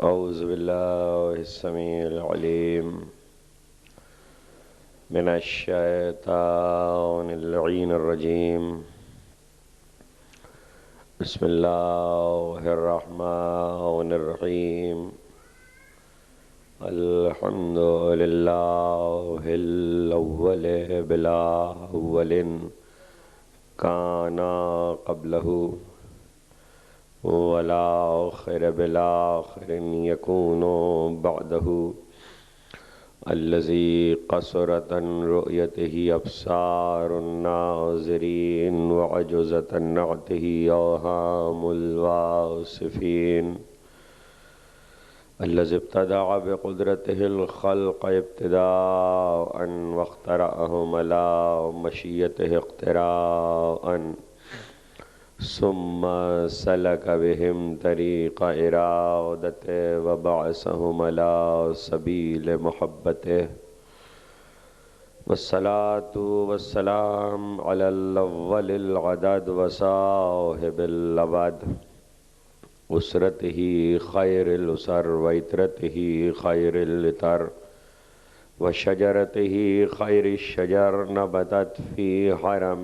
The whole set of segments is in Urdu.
أعوذ بالله السميع العليم من الشيطان اللعين الرجيم. بسم الله الرحمن الرحيم. الحمد لله الأول بلا أول كان قبله ولا آخر بلا آخر يكون بعده الذي قصرت عن رؤيته أبصار الناظرين وعجزت عن نعته أوهام الواصفين الذي ابتدع بقدرته الخلق ابتداء واخترعهم على مشيته اقتراء ثم سلك بهم طريق إرادته وبعثهم على سبيل محبته. والصلاة والسلام على الأول العدد وصاحب الأبد أسرته خير الأسر وإترته خير الإتر وشجرته خير الشجر نبتت في حرم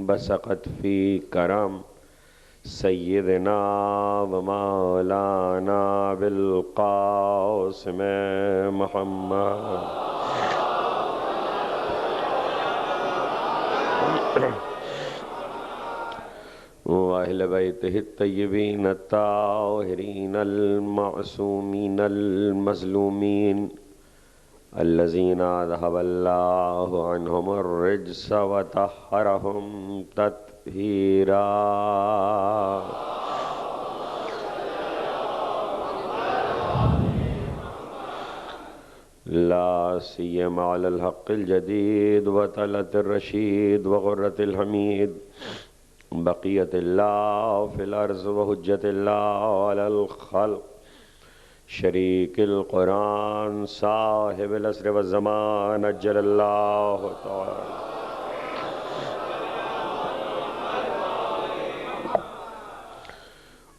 بسقت في كرم سيدنا ومولانا بالقاسم محمد وأهل بيته الطيبين الطاهرين المعصومين المظلومين الذين أذهب الله عنهم الرجس وطهرهم تطهيرا. لا سيما على الحق الجديد وطلة الرشيد وغرة الحميد بقية الله في الأرض وحجة الله على الخلق شریک القرآن صاحب العصر والزمان اجل اللہ تعالی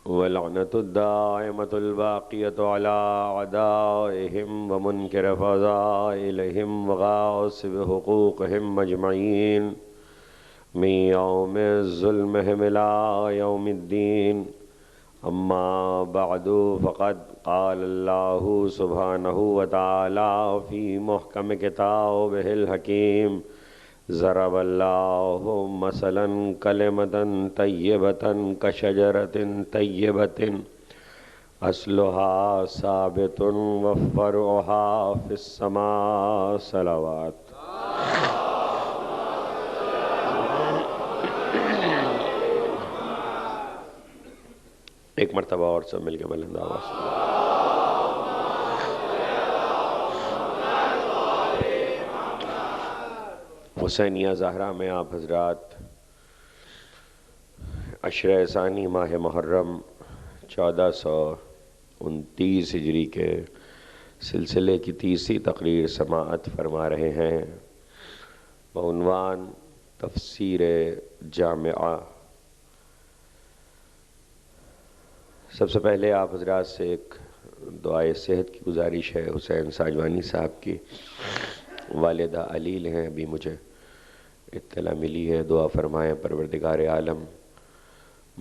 ولعنة الدائمة الباقية على أعدائهم ومنكر فضائلهم وغاصب حقوقهم أجمعين من يوم ظلمهم إلى يوم الدين. أما بعد فقد قال الله سبحانه وتعالى في محكم كتابه الحكيم ضرب الله مثلا كلمة طيبة كشجرة طيبة أصلها ثابت وفرعها في السماء. صلوات. ایک مرتبہ اور سب مل کے بلند آواز. حسینیہ زہرا میں آپ حضرات عشرہ ثانی ماہ محرم 1429 ہجری کے سلسلے کی تیسری تقریر سماعت فرما رہے ہیں بعنوان تفسیر جامعہ. سب سے پہلے آپ حضرات سے ایک دعائے صحت کی گزارش ہے. حسین ساجوانی صاحب کی والدہ علیل ہیں، ابھی مجھے اطلاع ملی ہے. دعا فرمائیں پروردگار عالم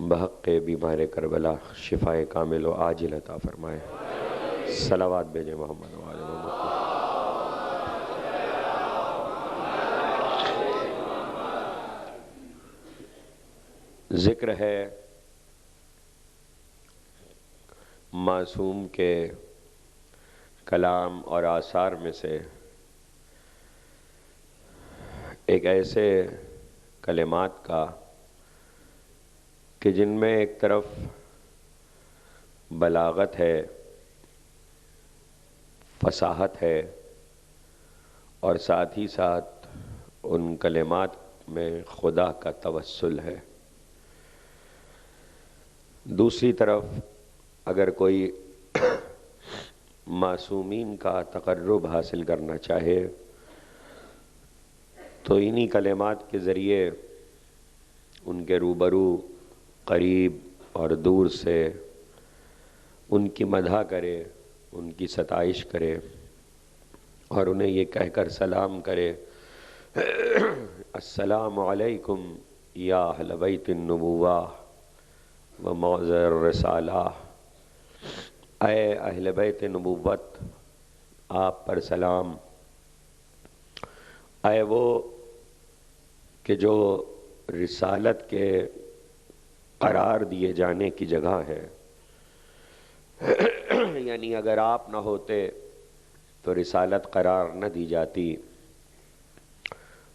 بحق بیمار کربلا شفائے کامل و عاجل عطا فرمائیں. صلوات بھیجیں محمد و آل محمد. ذکر ہے معصوم کے کلام اور آثار میں سے ایک ایسے کلمات کا کہ جن میں ایک طرف بلاغت ہے، فصاحت ہے، اور ساتھ ہی ساتھ ان کلمات میں خدا کا توسل ہے. دوسری طرف اگر کوئی معصومین کا تقرب حاصل کرنا چاہے تو انہی کلمات کے ذریعے ان کے روبرو قریب اور دور سے ان کی مدح کرے ان کی ستائش کرے اور انہیں یہ کہہ کر سلام کرے، السلام علیکم یا اہل بیت النبوہ و معظر الرسالہ، اے اہل بیت نبوت آپ پر سلام، اے وہ کہ جو رسالت کے قرار دیے جانے کی جگہ ہے، یعنی اگر آپ نہ ہوتے تو رسالت قرار نہ دی جاتی،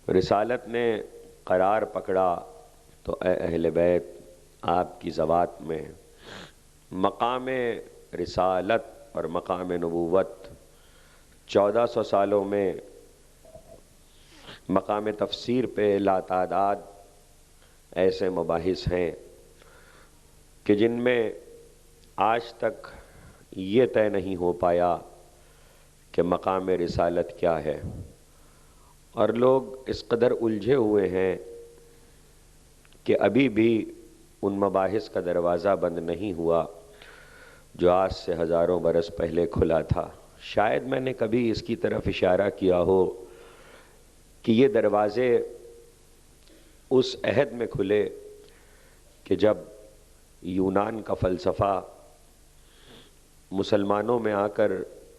رسالت نے قرار پکڑا تو اے اہل بیت آپ کی ذوات میں مقام رسالت اور مقام نبوت 1400 سالوں میں مقام تفسیر پہ لاتعداد ایسے مباحث ہیں کہ جن میں آج تک یہ طے نہیں ہو پایا کہ مقام رسالت کیا ہے، اور لوگ اس قدر الجھے ہوئے ہیں کہ ابھی بھی ان مباحث کا دروازہ بند نہیں ہوا جو آج سے ہزاروں برس پہلے کھلا تھا۔ شاید میں نے کبھی اس کی طرف اشارہ کیا ہو کہ یہ دروازے اس عہد میں کھلے کہ جب یونان کا فلسفہ مسلمانوں میں آ کر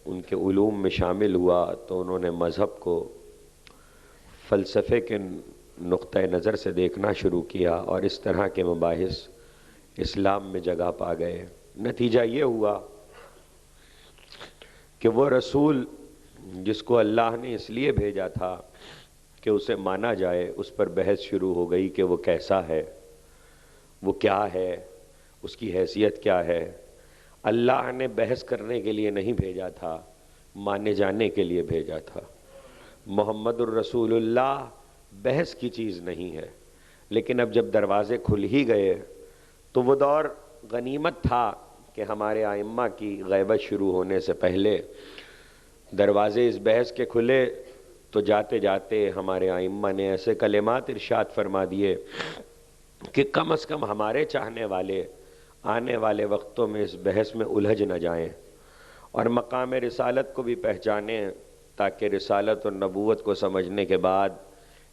ان کے علوم میں شامل ہوا تو انہوں نے مذہب کو فلسفے کے نقطہ نظر سے دیکھنا شروع کیا اور اس طرح کے مباحث اسلام میں جگہ پا گئے۔ نتیجہ یہ ہوا کہ وہ رسول جس کو اللہ نے اس لیے بھیجا تھا کہ اسے مانا جائے، اس پر بحث شروع ہو گئی کہ وہ کیسا ہے، وہ کیا ہے، اس کی حیثیت کیا ہے۔ اللہ نے بحث کرنے کے لیے نہیں بھیجا تھا، مانے جانے کے لیے بھیجا تھا۔ محمد الرسول اللہ بحث کی چیز نہیں ہے، لیکن اب جب دروازے کھل ہی گئے تو وہ دور غنیمت تھا کہ ہمارے ائمہ کی غیبت شروع ہونے سے پہلے دروازے اس بحث کے کھلے تو جاتے جاتے ہمارے ائمہ نے ایسے کلمات ارشاد فرما دیے کہ کم از کم ہمارے چاہنے والے آنے والے وقتوں میں اس بحث میں الجھ نہ جائیں اور مقام رسالت کو بھی پہچانیں، تاکہ رسالت اور نبوت کو سمجھنے کے بعد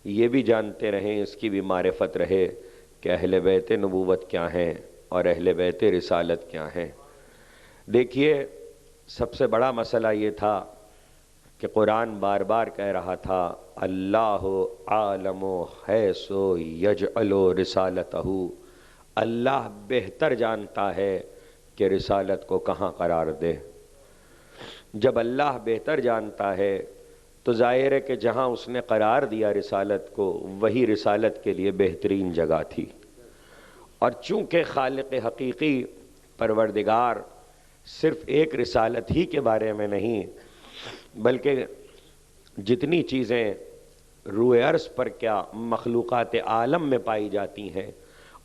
یہ بھی جانتے رہیں، اس کی بھی معرفت رہے کہ اہل بیت نبوت کیا ہیں اور اہل بیت رسالت کیا ہیں۔ دیکھیے، سب سے بڑا مسئلہ یہ تھا کہ قرآن بار بار کہہ رہا تھا اللہ عالم حیث یجعل رسالتہ، اللہ بہتر جانتا ہے کہ رسالت کو کہاں قرار دے۔ جب اللہ بہتر جانتا ہے تو ظاہر ہے کہ جہاں اس نے قرار دیا رسالت کو وہی رسالت کے لیے بہترین جگہ تھی، اور چونکہ خالق حقیقی پروردگار صرف ایک رسالت ہی کے بارے میں نہیں بلکہ جتنی چیزیں روئے عرض پر کیا مخلوقات عالم میں پائی جاتی ہیں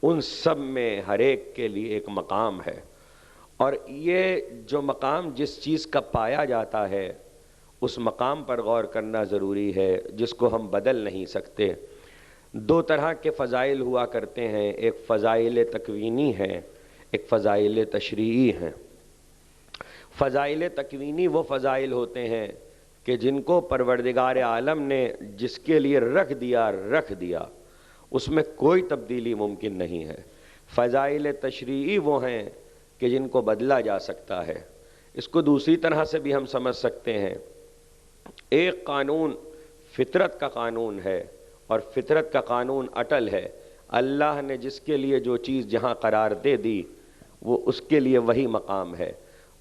ان سب میں ہر ایک کے لیے ایک مقام ہے، اور یہ جو مقام جس چیز کا پایا جاتا ہے اس مقام پر غور کرنا ضروری ہے، جس کو ہم بدل نہیں سکتے۔ دو طرح کے فضائل ہوا کرتے ہیں، ایک فضائل تکوینی ہیں، ایک فضائل تشریعی ہیں۔ فضائل تکوینی وہ فضائل ہوتے ہیں کہ جن کو پروردگار عالم نے جس کے لیے رکھ دیا اس میں کوئی تبدیلی ممکن نہیں ہے۔ فضائل تشریعی وہ ہیں کہ جن کو بدلا جا سکتا ہے۔ اس کو دوسری طرح سے بھی ہم سمجھ سکتے ہیں، ایک قانون فطرت کا قانون ہے اور فطرت کا قانون اٹل ہے، اللہ نے جس کے لیے جو چیز جہاں قرار دے دی وہ اس کے لیے وہی مقام ہے،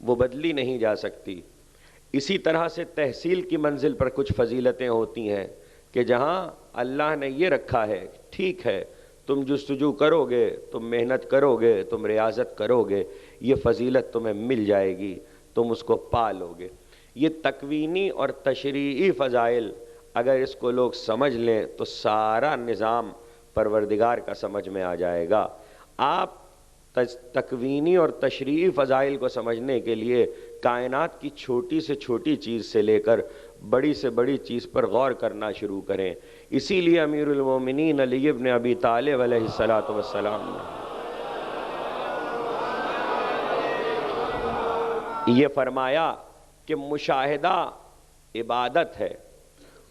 وہ بدلی نہیں جا سکتی۔ اسی طرح سے تحصیل کی منزل پر کچھ فضیلتیں ہوتی ہیں کہ جہاں اللہ نے یہ رکھا ہے ٹھیک ہے، تم جستجو کرو گے، تم محنت کرو گے، تم ریاضت کرو گے، یہ فضیلت تمہیں مل جائے گی، تم اس کو پا لو گے۔ یہ تکوینی اور تشریعی فضائل اگر اس کو لوگ سمجھ لیں تو سارا نظام پروردگار کا سمجھ میں آ جائے گا۔ آپ تکوینی اور تشریعی فضائل کو سمجھنے کے لیے کائنات کی چھوٹی سے چھوٹی چیز سے لے کر بڑی سے بڑی چیز پر غور کرنا شروع کریں۔ اسی لیے امیر المومنین علی ابن ابی طالب علیہ السلام نے یہ فرمایا کہ مشاہدہ عبادت ہے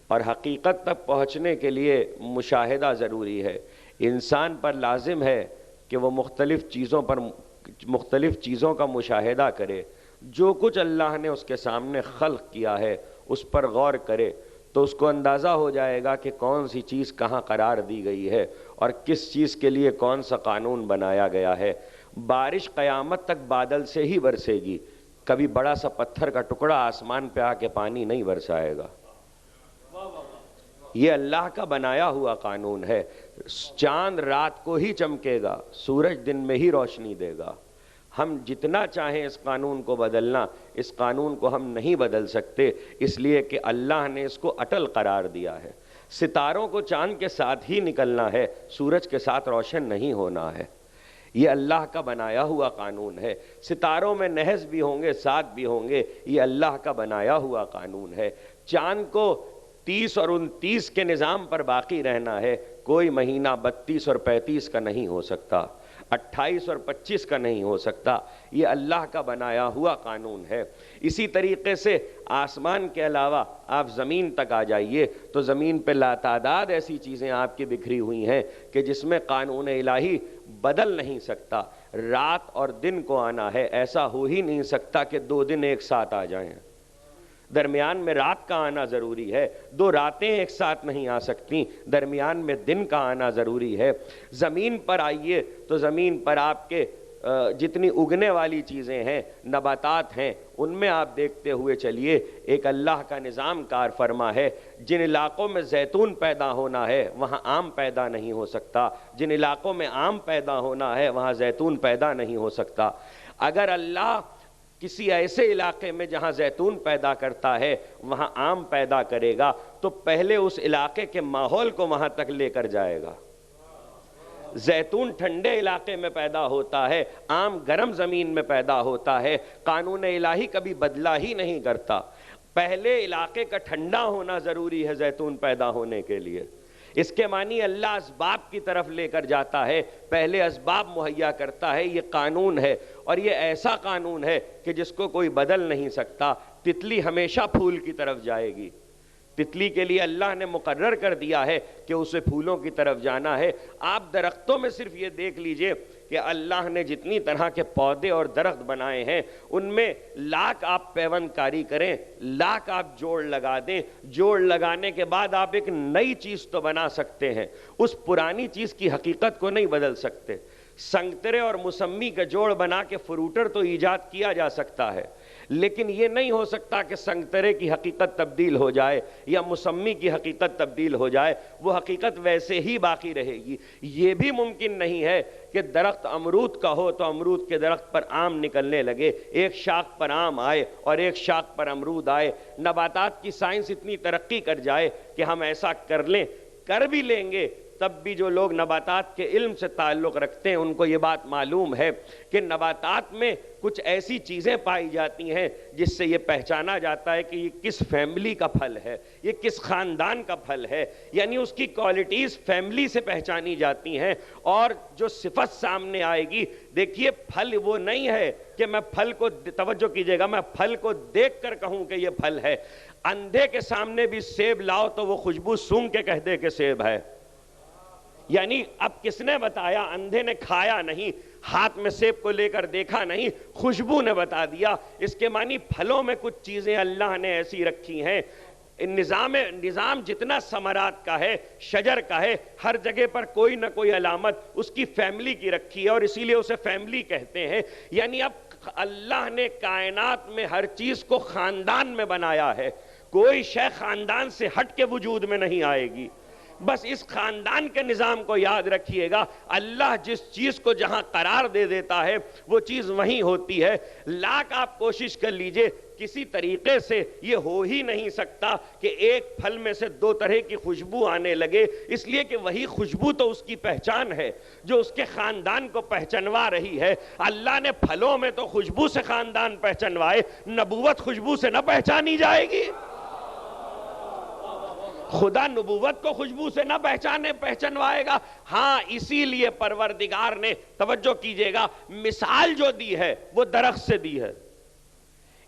اور حقیقت تک پہنچنے کے لیے مشاہدہ ضروری ہے. انسان پر لازم ہے کہ وہ مختلف چیزوں کا مشاہدہ کرے. جو کچھ اللہ نے اس کے سامنے خلق کیا ہے اس پر غور کرے تو اس کو اندازہ ہو جائے گا کہ کون سی چیز کہاں قرار دی گئی ہے اور کس چیز کے لیے کون سا قانون بنایا گیا ہے. بارش قیامت تک بادل سے ہی برسے گی، کبھی بڑا سا پتھر کا ٹکڑا آسمان پہ آ کے پانی نہیں برسائے گا. یہ اللہ کا بنایا ہوا قانون ہے. چاند رات کو ہی چمکے گا، سورج دن میں ہی روشنی دے گا. ہم جتنا چاہیں اس قانون کو بدلنا، اس قانون کو ہم نہیں بدل سکتے، اس لیے کہ اللہ نے اس کو اٹل قرار دیا ہے. ستاروں کو چاند کے ساتھ ہی نکلنا ہے، سورج کے ساتھ روشن نہیں ہونا ہے. یہ اللہ کا بنایا ہوا قانون ہے. ستاروں میں نحس بھی ہوں گے، ساتھ بھی ہوں گے، یہ اللہ کا بنایا ہوا قانون ہے. چاند کو 30 اور 29 کے نظام پر باقی رہنا ہے. کوئی مہینہ 32 اور 35 کا نہیں ہو سکتا، 28 اور 25 کا نہیں ہو سکتا. یہ اللہ کا بنایا ہوا قانون ہے. اسی طریقے سے آسمان کے علاوہ آپ زمین تک آ جائیے تو زمین پہ لاتعداد ایسی چیزیں آپ کی بکھری ہوئی ہیں کہ جس میں قانون الہی بدل نہیں سکتا. رات اور دن کو آنا ہے، ایسا ہو ہی نہیں سکتا کہ 2 دن ایک ساتھ آ جائیں. درمیان میں رات کا آنا ضروری ہے، 2 راتیں ایک ساتھ نہیں آ سکتی، درمیان میں دن کا آنا ضروری ہے. زمین پر آئیے تو زمین پر آپ کے جتنی اگنے والی چیزیں ہیں، نباتات ہیں، ان میں آپ دیکھتے ہوئے چلیے. ایک اللہ کا نظام کار فرما ہے. جن علاقوں میں زیتون پیدا ہونا ہے وہاں آم پیدا نہیں ہو سکتا، جن علاقوں میں آم پیدا ہونا ہے وہاں زیتون پیدا نہیں ہو سکتا. اگر اللہ کسی ایسے علاقے میں جہاں زیتون پیدا کرتا ہے وہاں آم پیدا کرے گا تو پہلے اس علاقے کے ماحول کو وہاں تک لے کر جائے گا. زیتون ٹھنڈے علاقے میں پیدا ہوتا ہے، آم گرم زمین میں پیدا ہوتا ہے. قانون الہی کبھی بدلا ہی نہیں کرتا. پہلے علاقے کا ٹھنڈا ہونا ضروری ہے زیتون پیدا ہونے کے لیے. اس کے معنی اللہ اسباب کی طرف لے کر جاتا ہے، پہلے اسباب مہیا کرتا ہے. یہ قانون ہے اور یہ ایسا قانون ہے کہ جس کو کوئی بدل نہیں سکتا. تتلی ہمیشہ پھول کی طرف جائے گی. تتلی کے لیے اللہ نے مقرر کر دیا ہے کہ اسے پھولوں کی طرف جانا ہے. آپ درختوں میں صرف یہ دیکھ لیجئے کہ اللہ نے جتنی طرح کے پودے اور درخت بنائے ہیں ان میں لاکھ آپ پیوند کاری کریں، لاکھ آپ جوڑ لگا دیں، جوڑ لگانے کے بعد آپ ایک نئی چیز تو بنا سکتے ہیں، اس پرانی چیز کی حقیقت کو نہیں بدل سکتے. سنگترے اور موسمی کا جوڑ بنا کے فروٹر تو ایجاد کیا جا سکتا ہے، لیکن یہ نہیں ہو سکتا کہ سنگترے کی حقیقت تبدیل ہو جائے یا موسمی کی حقیقت تبدیل ہو جائے. وہ حقیقت ویسے ہی باقی رہے گی. یہ بھی ممکن نہیں ہے کہ درخت امرود کا ہو تو امرود کے درخت پر آم نکلنے لگے، ایک شاخ پر آم آئے اور ایک شاخ پر امرود آئے. نباتات کی سائنس اتنی ترقی کر جائے کہ ہم ایسا کر لیں، کر بھی لیں گے تب بھی جو لوگ نباتات کے علم سے تعلق رکھتے ہیں ان کو یہ بات معلوم ہے کہ نباتات میں کچھ ایسی چیزیں پائی جاتی ہیں جس سے یہ پہچانا جاتا ہے کہ یہ کس فیملی کا پھل ہے، یہ کس خاندان کا پھل ہے. یعنی اس کی کوالٹیز فیملی سے پہچانی جاتی ہیں اور جو صفت سامنے آئے گی. دیکھیے پھل وہ نہیں ہے کہ میں پھل کو، توجہ کیجئے گا، میں پھل کو دیکھ کر کہوں کہ یہ پھل ہے. اندھے کے سامنے بھی سیب لاؤ تو وہ خوشبو سونگھ کے کہہ دے کہ سیب ہے. یعنی اب کس نے بتایا؟ اندھے نے کھایا نہیں، ہاتھ میں سیب کو لے کر دیکھا نہیں، خوشبو نے بتا دیا. اس کے معنی پھلوں میں کچھ چیزیں اللہ نے ایسی رکھی ہیں. نظام جتنا ثمرات کا ہے، شجر کا ہے، ہر جگہ پر کوئی نہ کوئی علامت اس کی فیملی کی رکھی ہے اور اسی لیے اسے فیملی کہتے ہیں. یعنی اب اللہ نے کائنات میں ہر چیز کو خاندان میں بنایا ہے. کوئی شے خاندان سے ہٹ کے وجود میں نہیں آئے گی. بس اس خاندان کے نظام کو یاد رکھیے گا. اللہ جس چیز کو جہاں قرار دے دیتا ہے وہ چیز وہیں ہوتی ہے. لاکھ آپ کوشش کر لیجئے، کسی طریقے سے یہ ہو ہی نہیں سکتا کہ ایک پھل میں سے 2 طرح کی خوشبو آنے لگے، اس لیے کہ وہی خوشبو تو اس کی پہچان ہے جو اس کے خاندان کو پہچنوا رہی ہے. اللہ نے پھلوں میں تو خوشبو سے خاندان پہچنوائے، نبوت خوشبو سے نہ پہچانی جائے گی. خدا نبوت کو خوشبو سے نہ پہچنوائے گا. ہاں اسی لیے پروردگار نے، توجہ کیجئے گا، مثال جو دی ہے وہ درخت سے دی ہے.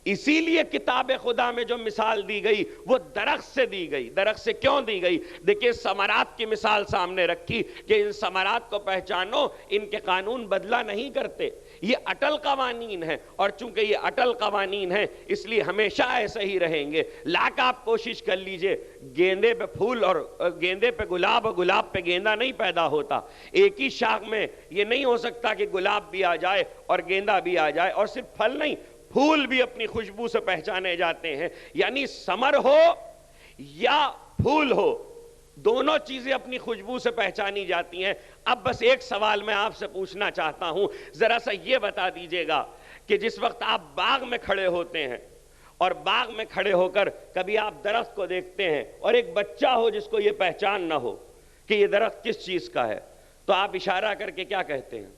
اسی لیے کتاب خدا میں جو مثال دی گئی وہ درخت سے دی گئی. درخت سے کیوں دی گئی؟ دیکھیں ثمرات کی مثال سامنے رکھی کہ ان ثمرات کو پہچانو، ان کے قانون بدلا نہیں کرتے، یہ اٹل قوانین ہیں، اور چونکہ یہ اٹل قوانین ہیں اس لیے ہمیشہ ایسے ہی رہیں گے. لاکھ آپ کوشش کر لیجئے، گیندے پہ پھول اور گیندے پہ گلاب اور گلاب پہ گیندا نہیں پیدا ہوتا. ایک ہی شاخ میں یہ نہیں ہو سکتا کہ گلاب بھی آ جائے اور گیندا بھی آ جائے. اور صرف پھل نہیں، پھول بھی اپنی خوشبو سے پہچانے جاتے ہیں. یعنی ثمر ہو یا پھول ہو، دونوں چیزیں اپنی خوشبو سے پہچانی جاتی ہیں. اب بس ایک سوال میں آپ سے پوچھنا چاہتا ہوں، ذرا سا یہ بتا دیجئے گا کہ جس وقت آپ باغ میں کھڑے ہوتے ہیں اور باغ میں کھڑے ہو کر کبھی آپ درخت کو دیکھتے ہیں اور ایک بچہ ہو جس کو یہ پہچان نہ ہو کہ یہ درخت کس چیز کا ہے، تو آپ اشارہ کر کے کیا کہتے ہیں؟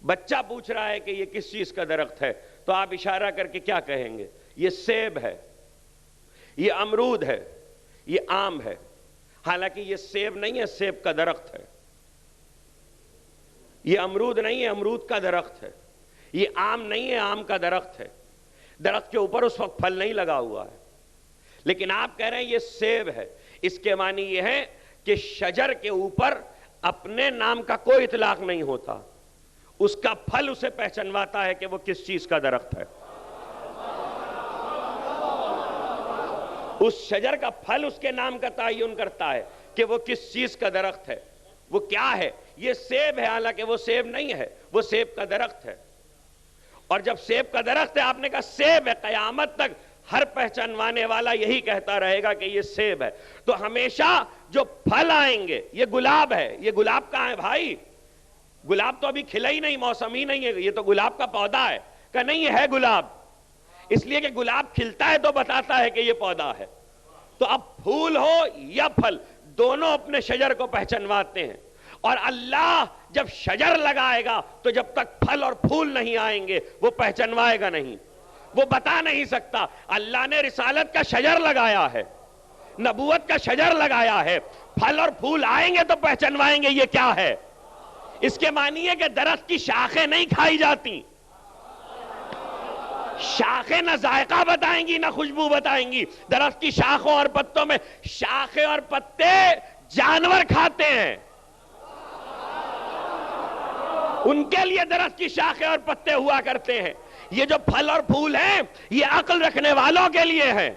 بچہ پوچھ رہا ہے کہ یہ کس چیز کا درخت ہے، تو آپ اشارہ کر کے کیا کہیں گے؟ یہ سیب ہے، یہ امرود ہے، یہ آم ہے. حالانکہ یہ سیب نہیں ہے، سیب کا درخت ہے. یہ امرود نہیں ہے، امرود کا درخت ہے. یہ آم نہیں ہے، آم کا درخت ہے. درخت کے اوپر اس وقت پھل نہیں لگا ہوا ہے، لیکن آپ کہہ رہے ہیں یہ سیب ہے. اس کے معنی یہ ہے کہ شجر کے اوپر اپنے نام کا کوئی اطلاق نہیں ہوتا، اس کا پھل اسے پہچنواتا ہے کہ وہ کس چیز کا درخت ہے. اس شجر کا پھل اس کے نام کا تعین کرتا ہے کہ وہ کس چیز کا درخت ہے. وہ کیا ہے؟ یہ سیب ہے، حالانکہ وہ سیب نہیں ہے، وہ سیب کا درخت ہے. اور جب سیب کا درخت ہے، آپ نے کہا سیب ہے، قیامت تک ہر پہچانوانے والا یہی کہتا رہے گا کہ یہ سیب ہے. تو ہمیشہ جو پھل آئیں گے، یہ گلاب ہے. یہ گلاب کہاں ہے بھائی؟ گلاب تو ابھی کھلا ہی نہیں، موسم ہی نہیں ہے، یہ تو گلاب کا پودا ہے. کہ نہیں، یہ ہے گلاب. اس لیے کہ گلاب کھلتا ہے تو بتاتا ہے کہ یہ پودا ہے. تو اب پھول ہو یا پھل، دونوں اپنے شجر کو پہچنواتے ہیں. اور اللہ جب شجر لگائے گا تو جب تک پھل اور پھول نہیں آئیں گے وہ پہچنوائے گا نہیں، وہ بتا نہیں سکتا. اللہ نے رسالت کا شجر لگایا ہے، نبوت کا شجر لگایا ہے، پھل اور پھول آئیں گے تو پہچنوائیں گے یہ کیا ہے. اس کے معنی ہے کہ درخت کی شاخیں نہیں کھائی جاتی. شاخیں نہ ذائقہ بتائیں گی نہ خوشبو بتائیں گی. درخت کی شاخوں اور پتوں میں، شاخیں اور پتے جانور کھاتے ہیں، ان کے لیے درخت کی شاخیں اور پتے ہوا کرتے ہیں. یہ جو پھل اور پھول ہیں یہ عقل رکھنے والوں کے لیے ہیں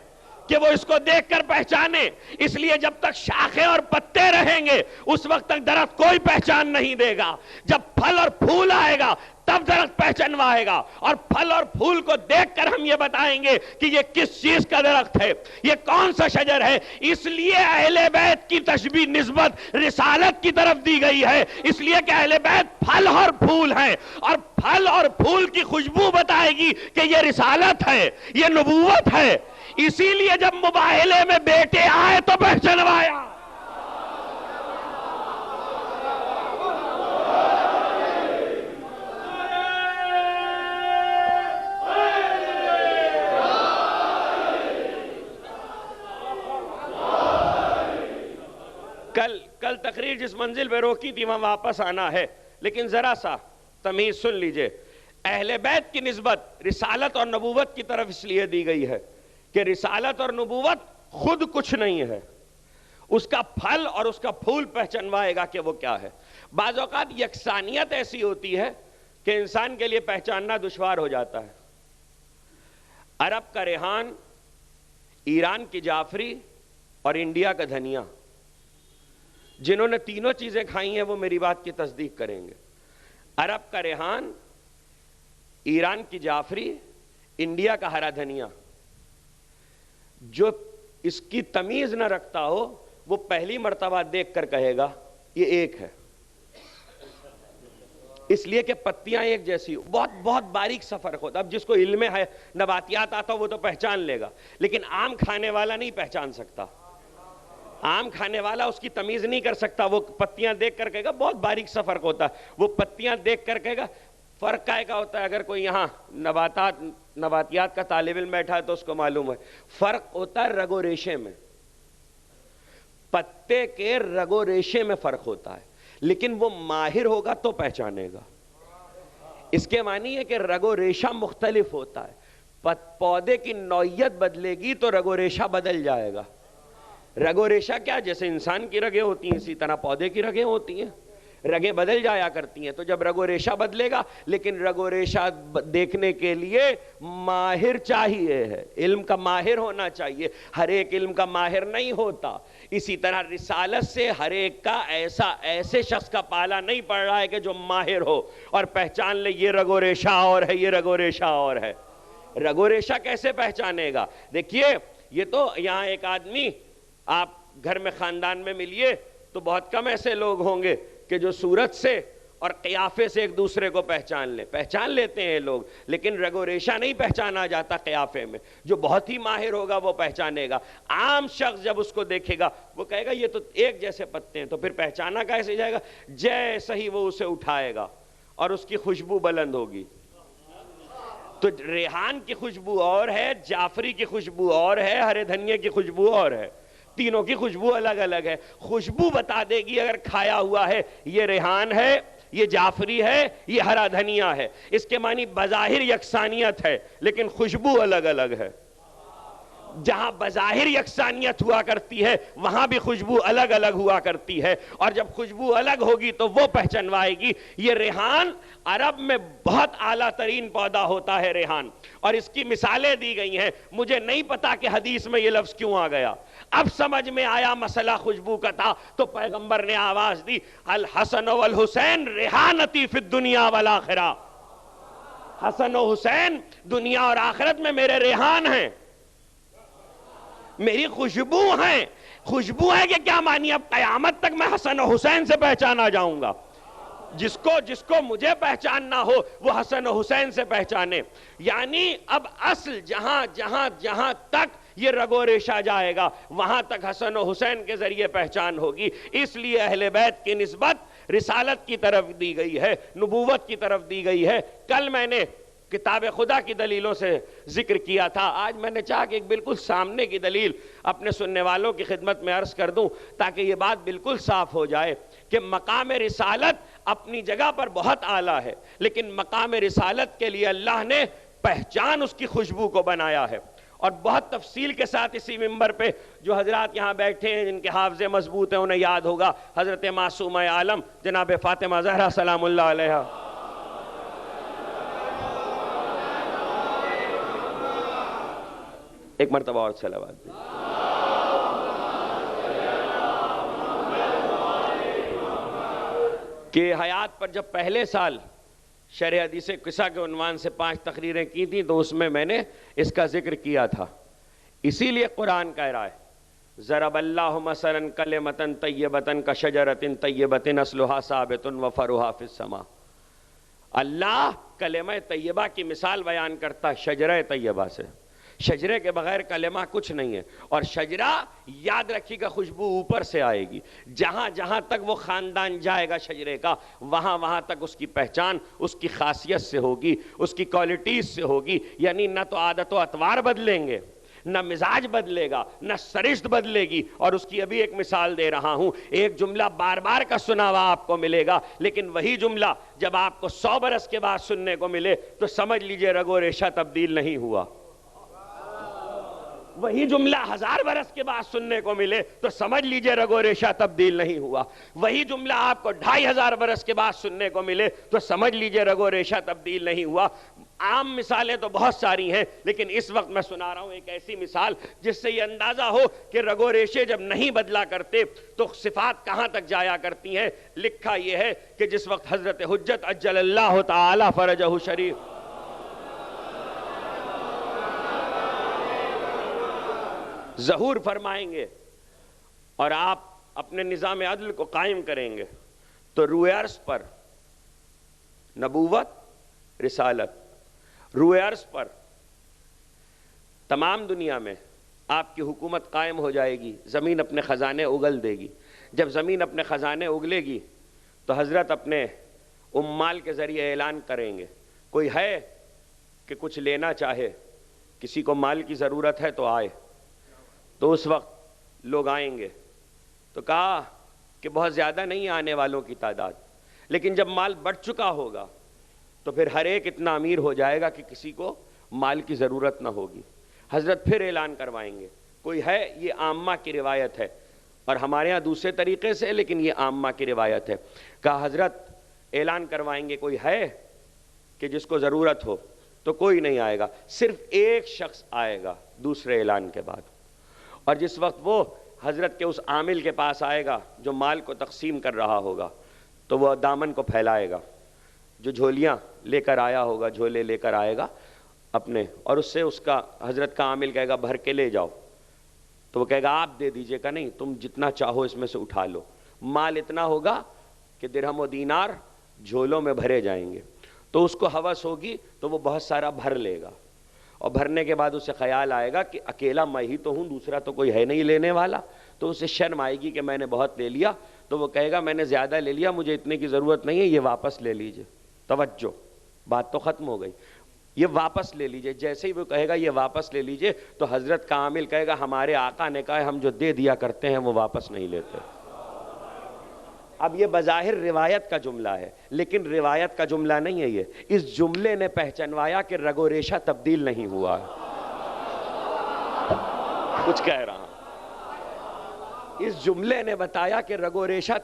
کہ وہ اس کو دیکھ کر پہچانے. اس لیے جب تک شاخیں اور پتے رہیں گے اس وقت تک درخت کوئی پہچان نہیں دے گا. جب پھل اور پھول آئے گا تب درخت پہچانوائے گا. اور پھل اور پھول کو دیکھ کر ہم یہ بتائیں گے کہ یہ کس چیز کا درخت ہے، یہ کون سا شجر ہے. اس لیے اہل بیت کی تشبیہ نسبت رسالت کی طرف دی گئی ہے، اس لیے کہ اہل بیت پھل اور پھول ہیں، اور پھل اور پھول کی خوشبو بتائے گی کہ یہ رسالت ہے، یہ نبوت ہے. اسی لیے جب مباہلے میں بیٹے آئے تو پہچنوایا. کل تقریر جس منزل پہ روکی تھی وہاں واپس آنا ہے، لیکن ذرا سا تمیز سن لیجئے. اہل بیت کی نسبت رسالت اور نبوت کی طرف اس لیے دی گئی ہے کہ رسالت اور نبوت خود کچھ نہیں ہے، اس کا پھل اور اس کا پھول پہچنوائے گا کہ وہ کیا ہے. بعض اوقات یکسانیت ایسی ہوتی ہے کہ انسان کے لیے پہچاننا دشوار ہو جاتا ہے. عرب کا ریحان، ایران کی جعفری اور انڈیا کا دھنیا، جنہوں نے تینوں چیزیں کھائی ہیں وہ میری بات کی تصدیق کریں گے. عرب کا ریحان، ایران کی جعفری، انڈیا کا ہرا دھنیا. جو اس کی تمیز نہ رکھتا ہو وہ پہلی مرتبہ دیکھ کر کہے گا یہ ایک ہے، اس لیے کہ پتیاں ایک جیسی. بہت بہت باریک سا فرق ہوتا. اب جس کو علم ہے نباتیات آتا وہ تو پہچان لے گا، لیکن آم کھانے والا نہیں پہچان سکتا. آم کھانے والا اس کی تمیز نہیں کر سکتا. وہ پتیاں دیکھ کر کہے گا بہت باریک سا فرق ہوتا ہے. وہ پتیاں دیکھ کر کہے گا فرق کائے کا ہوتا ہے. اگر کوئی یہاں نباتیات کا طالب علم بیٹھا ہے تو اس کو معلوم ہے فرق ہوتا ہے رگ و ریشے میں. پتے کے رگ و ریشے میں فرق ہوتا ہے، لیکن وہ ماہر ہوگا تو پہچانے گا. اس کے معنی ہے کہ رگ و ریشہ مختلف ہوتا ہے. پودے کی نوعیت بدلے گی تو رگ و ریشہ بدل جائے گا. رگ و ریشہ کیا؟ جیسے انسان کی رگیں ہوتی ہیں اسی طرح پودے کی رگیں ہوتی ہیں, رگیں بدل جایا کرتی ہیں. تو جب رگ و ریشہ بدلے گا, لیکن رگ و ریشہ دیکھنے کے لیے ماہر چاہیے ہے, علم کا ماہر ہونا چاہیے. ہر ایک علم کا ماہر نہیں ہوتا. اسی طرح رسالت سے ہر ایک کا ایسے شخص کا پالا نہیں پڑ رہا ہے کہ جو ماہر ہو اور پہچان لے یہ رگ و ریشہ اور ہے, یہ رگ و ریشہ اور ہے. رگ و ریشہ کیسے پہچانے گا؟ دیکھیے, یہ تو یہاں ایک آدمی آپ گھر میں خاندان میں ملیے تو بہت کم ایسے لوگ ہوں گے کہ جو صورت سے اور قیافے سے ایک دوسرے کو پہچان لیں. پہچان لیتے ہیں لوگ, لیکن رگ و ریشہ نہیں پہچانا جاتا قیافے میں. جو بہت ہی ماہر ہوگا وہ پہچانے گا. عام شخص جب اس کو دیکھے گا وہ کہے گا یہ تو ایک جیسے پتے ہیں, تو پھر پہچانا کیسے جائے گا؟ جیسے ہی وہ اسے اٹھائے گا اور اس کی خوشبو بلند ہوگی. تو ریحان کی خوشبو اور ہے, جعفری کی خوشبو اور ہے, ہرے دھنیے کی خوشبو اور ہے. تینوں کی خوشبو الگ الگ ہے. خوشبو بتا دے گی اگر کھایا ہوا ہے یہ ریحان ہے, یہ جعفری ہے, یہ ہرا دھنیا ہے. اس کے معنی بظاہر یکسانیت ہے لیکن خوشبو الگ الگ ہے. جہاں بظاہر یکسانیت ہوا کرتی ہے وہاں بھی خوشبو الگ الگ ہوا کرتی ہے. اور جب خوشبو الگ ہوگی تو وہ پہچنوائے گی. یہ ریحان عرب میں بہت اعلیٰ ترین پودا ہوتا ہے ریحان, اور اس کی مثالیں دی گئی ہیں. مجھے نہیں پتا کہ حدیث میں یہ لفظ کیوں آ گیا. اب سمجھ میں آیا مسئلہ خوشبو کا تھا تو پیغمبر نے آواز دی, الحسن والحسین ریحانتی فی الدنیا والآخرہ. حسن و حسین دنیا اور آخرت میں میرے ریحان ہیں, میری خوشبو ہیں. خوشبو ہے کہ کیا معنی؟ اب قیامت تک میں حسن و حسین سے پہچانا جاؤں گا. جس کو مجھے پہچاننا ہو وہ حسن و حسین سے پہچانے. یعنی اب اصل جہاں تک یہ رگ و ریشہ جائے گا وہاں تک حسن و حسین کے ذریعے پہچان ہوگی. اس لیے اہل بیت کی نسبت رسالت کی طرف دی گئی ہے, نبوت کی طرف دی گئی ہے. کل میں نے کتاب خدا کی دلیلوں سے ذکر کیا تھا, آج میں نے چاہا کہ ایک بالکل سامنے کی دلیل اپنے سننے والوں کی خدمت میں عرض کر دوں تاکہ یہ بات بالکل صاف ہو جائے کہ مقام رسالت اپنی جگہ پر بہت اعلیٰ ہے, لیکن مقام رسالت کے لیے اللہ نے پہچان اس کی خوشبو کو بنایا ہے. اور بہت تفصیل کے ساتھ اسی ممبر پہ جو حضرات یہاں بیٹھے ہیں جن کے حافظے مضبوط ہیں انہیں یاد ہوگا, حضرت معصومہ عالم جناب فاطمہ زہرا سلام اللہ علیہا, ایک مرتبہ اور صلوات دی. کہ حیات پر جب پہلے سال شرح حدیث قصہ کے عنوان سے 5 تقریریں کی تھیں تو اس میں نے اس کا ذکر کیا تھا. اسی لیے قرآن کہہ رہا ہے ضرب اللہ مثلا کلمۃ طیبۃ کشجرۃ طیبۃ اصلھا ثابت وفرعھا فی السماء. اللہ کلمہ طیبہ کی مثال بیان کرتا ہے شجرہ طیبہ سے. شجرے کے بغیر کلمہ کچھ نہیں ہے. اور شجرہ یاد رکھیے گا خوشبو اوپر سے آئے گی. جہاں تک وہ خاندان جائے گا شجرے کا وہاں تک اس کی پہچان اس کی خاصیت سے ہوگی, اس کی کوالٹیز سے ہوگی. یعنی نہ تو عادت و اطوار بدلیں گے, نہ مزاج بدلے گا, نہ سرشت بدلے گی. اور اس کی ابھی ایک مثال دے رہا ہوں. ایک جملہ بار بار کا سنا ہوا آپ کو ملے گا, لیکن وہی جملہ جب آپ کو 100 برس کے بعد سننے کو ملے تو سمجھ لیجئے رگ و ریشہ تبدیل نہیں ہوا. وہی جملہ 1000 برس کے بعد سننے کو ملے تو سمجھ لیجئے رگ و ریشہ تبدیل نہیں ہوا. وہی جملہ آپ کو 2500 برس کے بعد سننے کو ملے تو سمجھ لیجئے رگ و ریشہ تبدیل نہیں ہوا. عام مثالیں تو بہت ساری ہیں, لیکن اس وقت میں سنا رہا ہوں ایک ایسی مثال جس سے یہ اندازہ ہو کہ رگ و ریشے جب نہیں بدلا کرتے تو صفات کہاں تک جایا کرتی ہیں. لکھا یہ ہے کہ جس وقت حضرت حجت عجل اللہ تعالی فرجہ شریف ظہور فرمائیں گے اور آپ اپنے نظام عدل کو قائم کریں گے تو روئے عرض پر نبوت رسالت, روئے عرض پر تمام دنیا میں آپ کی حکومت قائم ہو جائے گی. زمین اپنے خزانے اگل دے گی. جب زمین اپنے خزانے اگلے گی تو حضرت اپنے عمال کے ذریعے اعلان کریں گے کوئی ہے کہ کچھ لینا چاہے, کسی کو مال کی ضرورت ہے تو آئے. تو اس وقت لوگ آئیں گے. تو کہا کہ بہت زیادہ نہیں آنے والوں کی تعداد, لیکن جب مال بڑھ چکا ہوگا تو پھر ہر ایک اتنا امیر ہو جائے گا کہ کسی کو مال کی ضرورت نہ ہوگی. حضرت پھر اعلان کوائیں گے. کوئی ہے, یہ عامہ کی روایت ہے اور ہمارے ہاں دوسرے طریقے سے, لیکن یہ عامہ کی روایت ہے. کہا حضرت اعلان کروائیں گے کوئی ہے کہ جس کو ضرورت ہو, تو کوئی نہیں آئے گا, صرف ایک شخص آئے گا دوسرے اعلان کے بعد. اور جس وقت وہ حضرت کے اس عامل کے پاس آئے گا جو مال کو تقسیم کر رہا ہوگا, تو وہ دامن کو پھیلائے گا, جو جھولیاں لے کر آیا ہوگا, جھولے لے کر آئے گا اپنے, اور اس سے اس کا حضرت کا عامل کہے گا بھر کے لے جاؤ. تو وہ کہے گا آپ دے دیجئے گا, نہیں تم جتنا چاہو اس میں سے اٹھا لو. مال اتنا ہوگا کہ درہم و دینار جھولوں میں بھرے جائیں گے. تو اس کو ہوس ہوگی تو وہ بہت سارا بھر لے گا, اور بھرنے کے بعد اسے خیال آئے گا کہ اکیلا میں ہی تو ہوں, دوسرا تو کوئی ہے نہیں لینے والا. تو اسے شرم آئے گی کہ میں نے بہت لے لیا. تو وہ کہے گا میں نے زیادہ لے لیا, مجھے اتنے کی ضرورت نہیں ہے, یہ واپس لے لیجئے. توجہ, بات تو ختم ہو گئی. یہ واپس لے لیجئے. جیسے ہی وہ کہے گا یہ واپس لے لیجئے, تو حضرت کا عامل کہے گا ہمارے آقا نے کہا ہے ہم جو دے دیا کرتے ہیں وہ واپس نہیں لیتے. اب یہ بظاہر روایت کا جملہ ہے, لیکن روایت کا جملہ نہیں ہے یہ. اس جملے نے پہچنوایا کہ رگ و ریشہ تبدیل نہیں ہوا ہے. کچھ کہہ رہا ہوں, اس جملے نے بتایا کہ رگ و ریشہ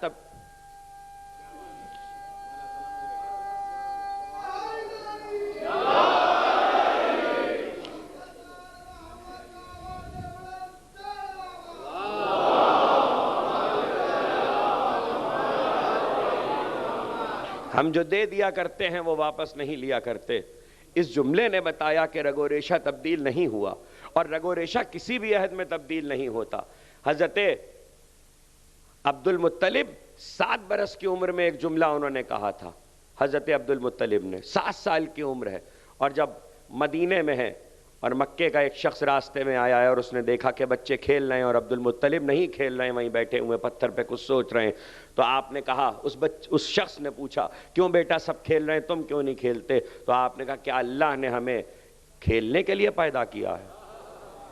ہم جو دے دیا کرتے ہیں وہ واپس نہیں لیا کرتے. اس جملے نے بتایا کہ رگ و ریشہ تبدیل نہیں ہوا, اور رگ و ریشہ کسی بھی عہد میں تبدیل نہیں ہوتا. حضرت عبد المطلب 7 برس کی عمر میں ایک جملہ انہوں نے کہا تھا. حضرت عبد المطلب نے 7 سال کی عمر ہے, اور جب مدینے میں ہے اور مکے کا ایک شخص راستے میں آیا ہے اور اس نے دیکھا کہ بچے کھیل رہے ہیں اور عبد المطلب نہیں کھیل رہے ہیں, وہیں بیٹھے ہوئے پتھر پہ کچھ سوچ رہے ہیں. تو آپ نے کہا, اس شخص نے پوچھا کیوں بیٹا سب کھیل رہے ہیں تم کیوں نہیں کھیلتے؟ تو آپ نے کہا کیا اللہ نے ہمیں کھیلنے کے لیے پیدا کیا ہے؟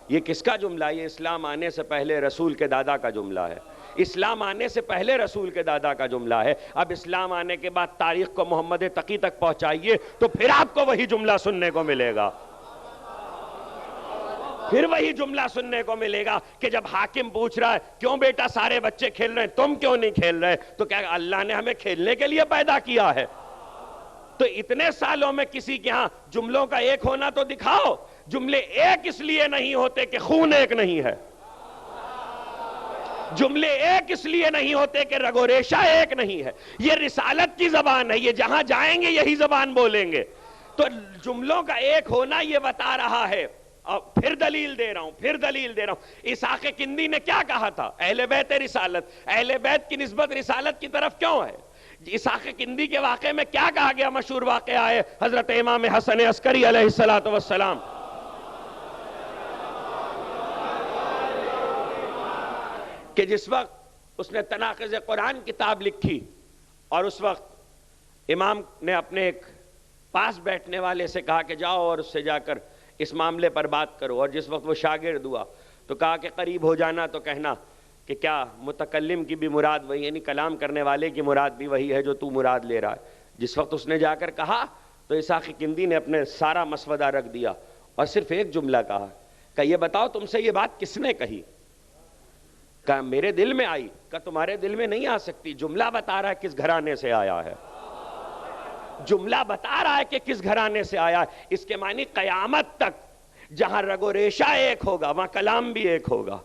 یہ کس کا جملہ ہے؟ یہ اسلام آنے سے پہلے رسول کے دادا کا جملہ ہے. اسلام آنے سے پہلے رسول کے دادا کا جملہ ہے. اب اسلام آنے کے بعد تاریخ کو محمد تقی تک پہنچائیے تو پھر آپ کو وہی جملہ سننے کو ملے گا. پھر وہی جملہ سننے کو ملے گا کہ جب حاکم پوچھ رہا ہے کیوں بیٹا سارے بچے کھیل رہے ہیں تم کیوں نہیں کھیل رہے, تو کیا اللہ نے ہمیں کھیلنے کے لیے پیدا کیا ہے؟ تو اتنے سالوں میں کسی کے ہاں جملوں کا ایک ہونا تو دکھاؤ. جملے ایک اس لیے نہیں ہوتے کہ خون ایک نہیں ہے, جملے ایک اس لیے نہیں ہوتے کہ رگ و ریشہ ایک نہیں ہے. یہ رسالت کی زبان ہے, یہ جہاں جائیں گے یہی زبان بولیں گے. تو جملوں کا ایک ہونا یہ بتا رہا ہے. اور پھر دلیل دے رہا ہوں. اسحاق کندی نے کیا کہا تھا؟ اہل بیت رسالت, اہل بیت کی نسبت رسالت کی طرف کیوں ہے؟ اسحاق کندی کے واقعے میں کیا کہا گیا؟ مشہور واقعہ ہے حضرت امام حسن عسکری علیہ السلام. کہ جس وقت اس نے تناقض قرآن کتاب لکھی, اور اس وقت امام نے اپنے ایک پاس بیٹھنے والے سے کہا کہ جاؤ اور اس سے جا کر اس معاملے پر بات کرو. اور جس وقت وہ شاگرد ہوا تو کہا کہ قریب ہو جانا تو کہنا کہ کیا متکلم کی بھی مراد وہی, یعنی کلام کرنے والے کی مراد بھی وہی ہے جو تو مراد لے رہا ہے. جس وقت اس نے جا کر کہا تو اسحاق کندی نے اپنے سارا مسودہ رکھ دیا اور صرف ایک جملہ کہا کہ یہ بتاؤ تم سے یہ بات کس نے کہی؟ کہا میرے دل میں آئی. کہا تمہارے دل میں نہیں آ سکتی, جملہ بتا رہا ہے کس گھرانے سے آیا ہے, جملہ بتا رہا ہے کہ کس گھرانے سے آیا ہے. اس کے معنی قیامت تک جہاں رگ و ریشہ ایک ہوگا وہاں کلام بھی ایک ہوگا,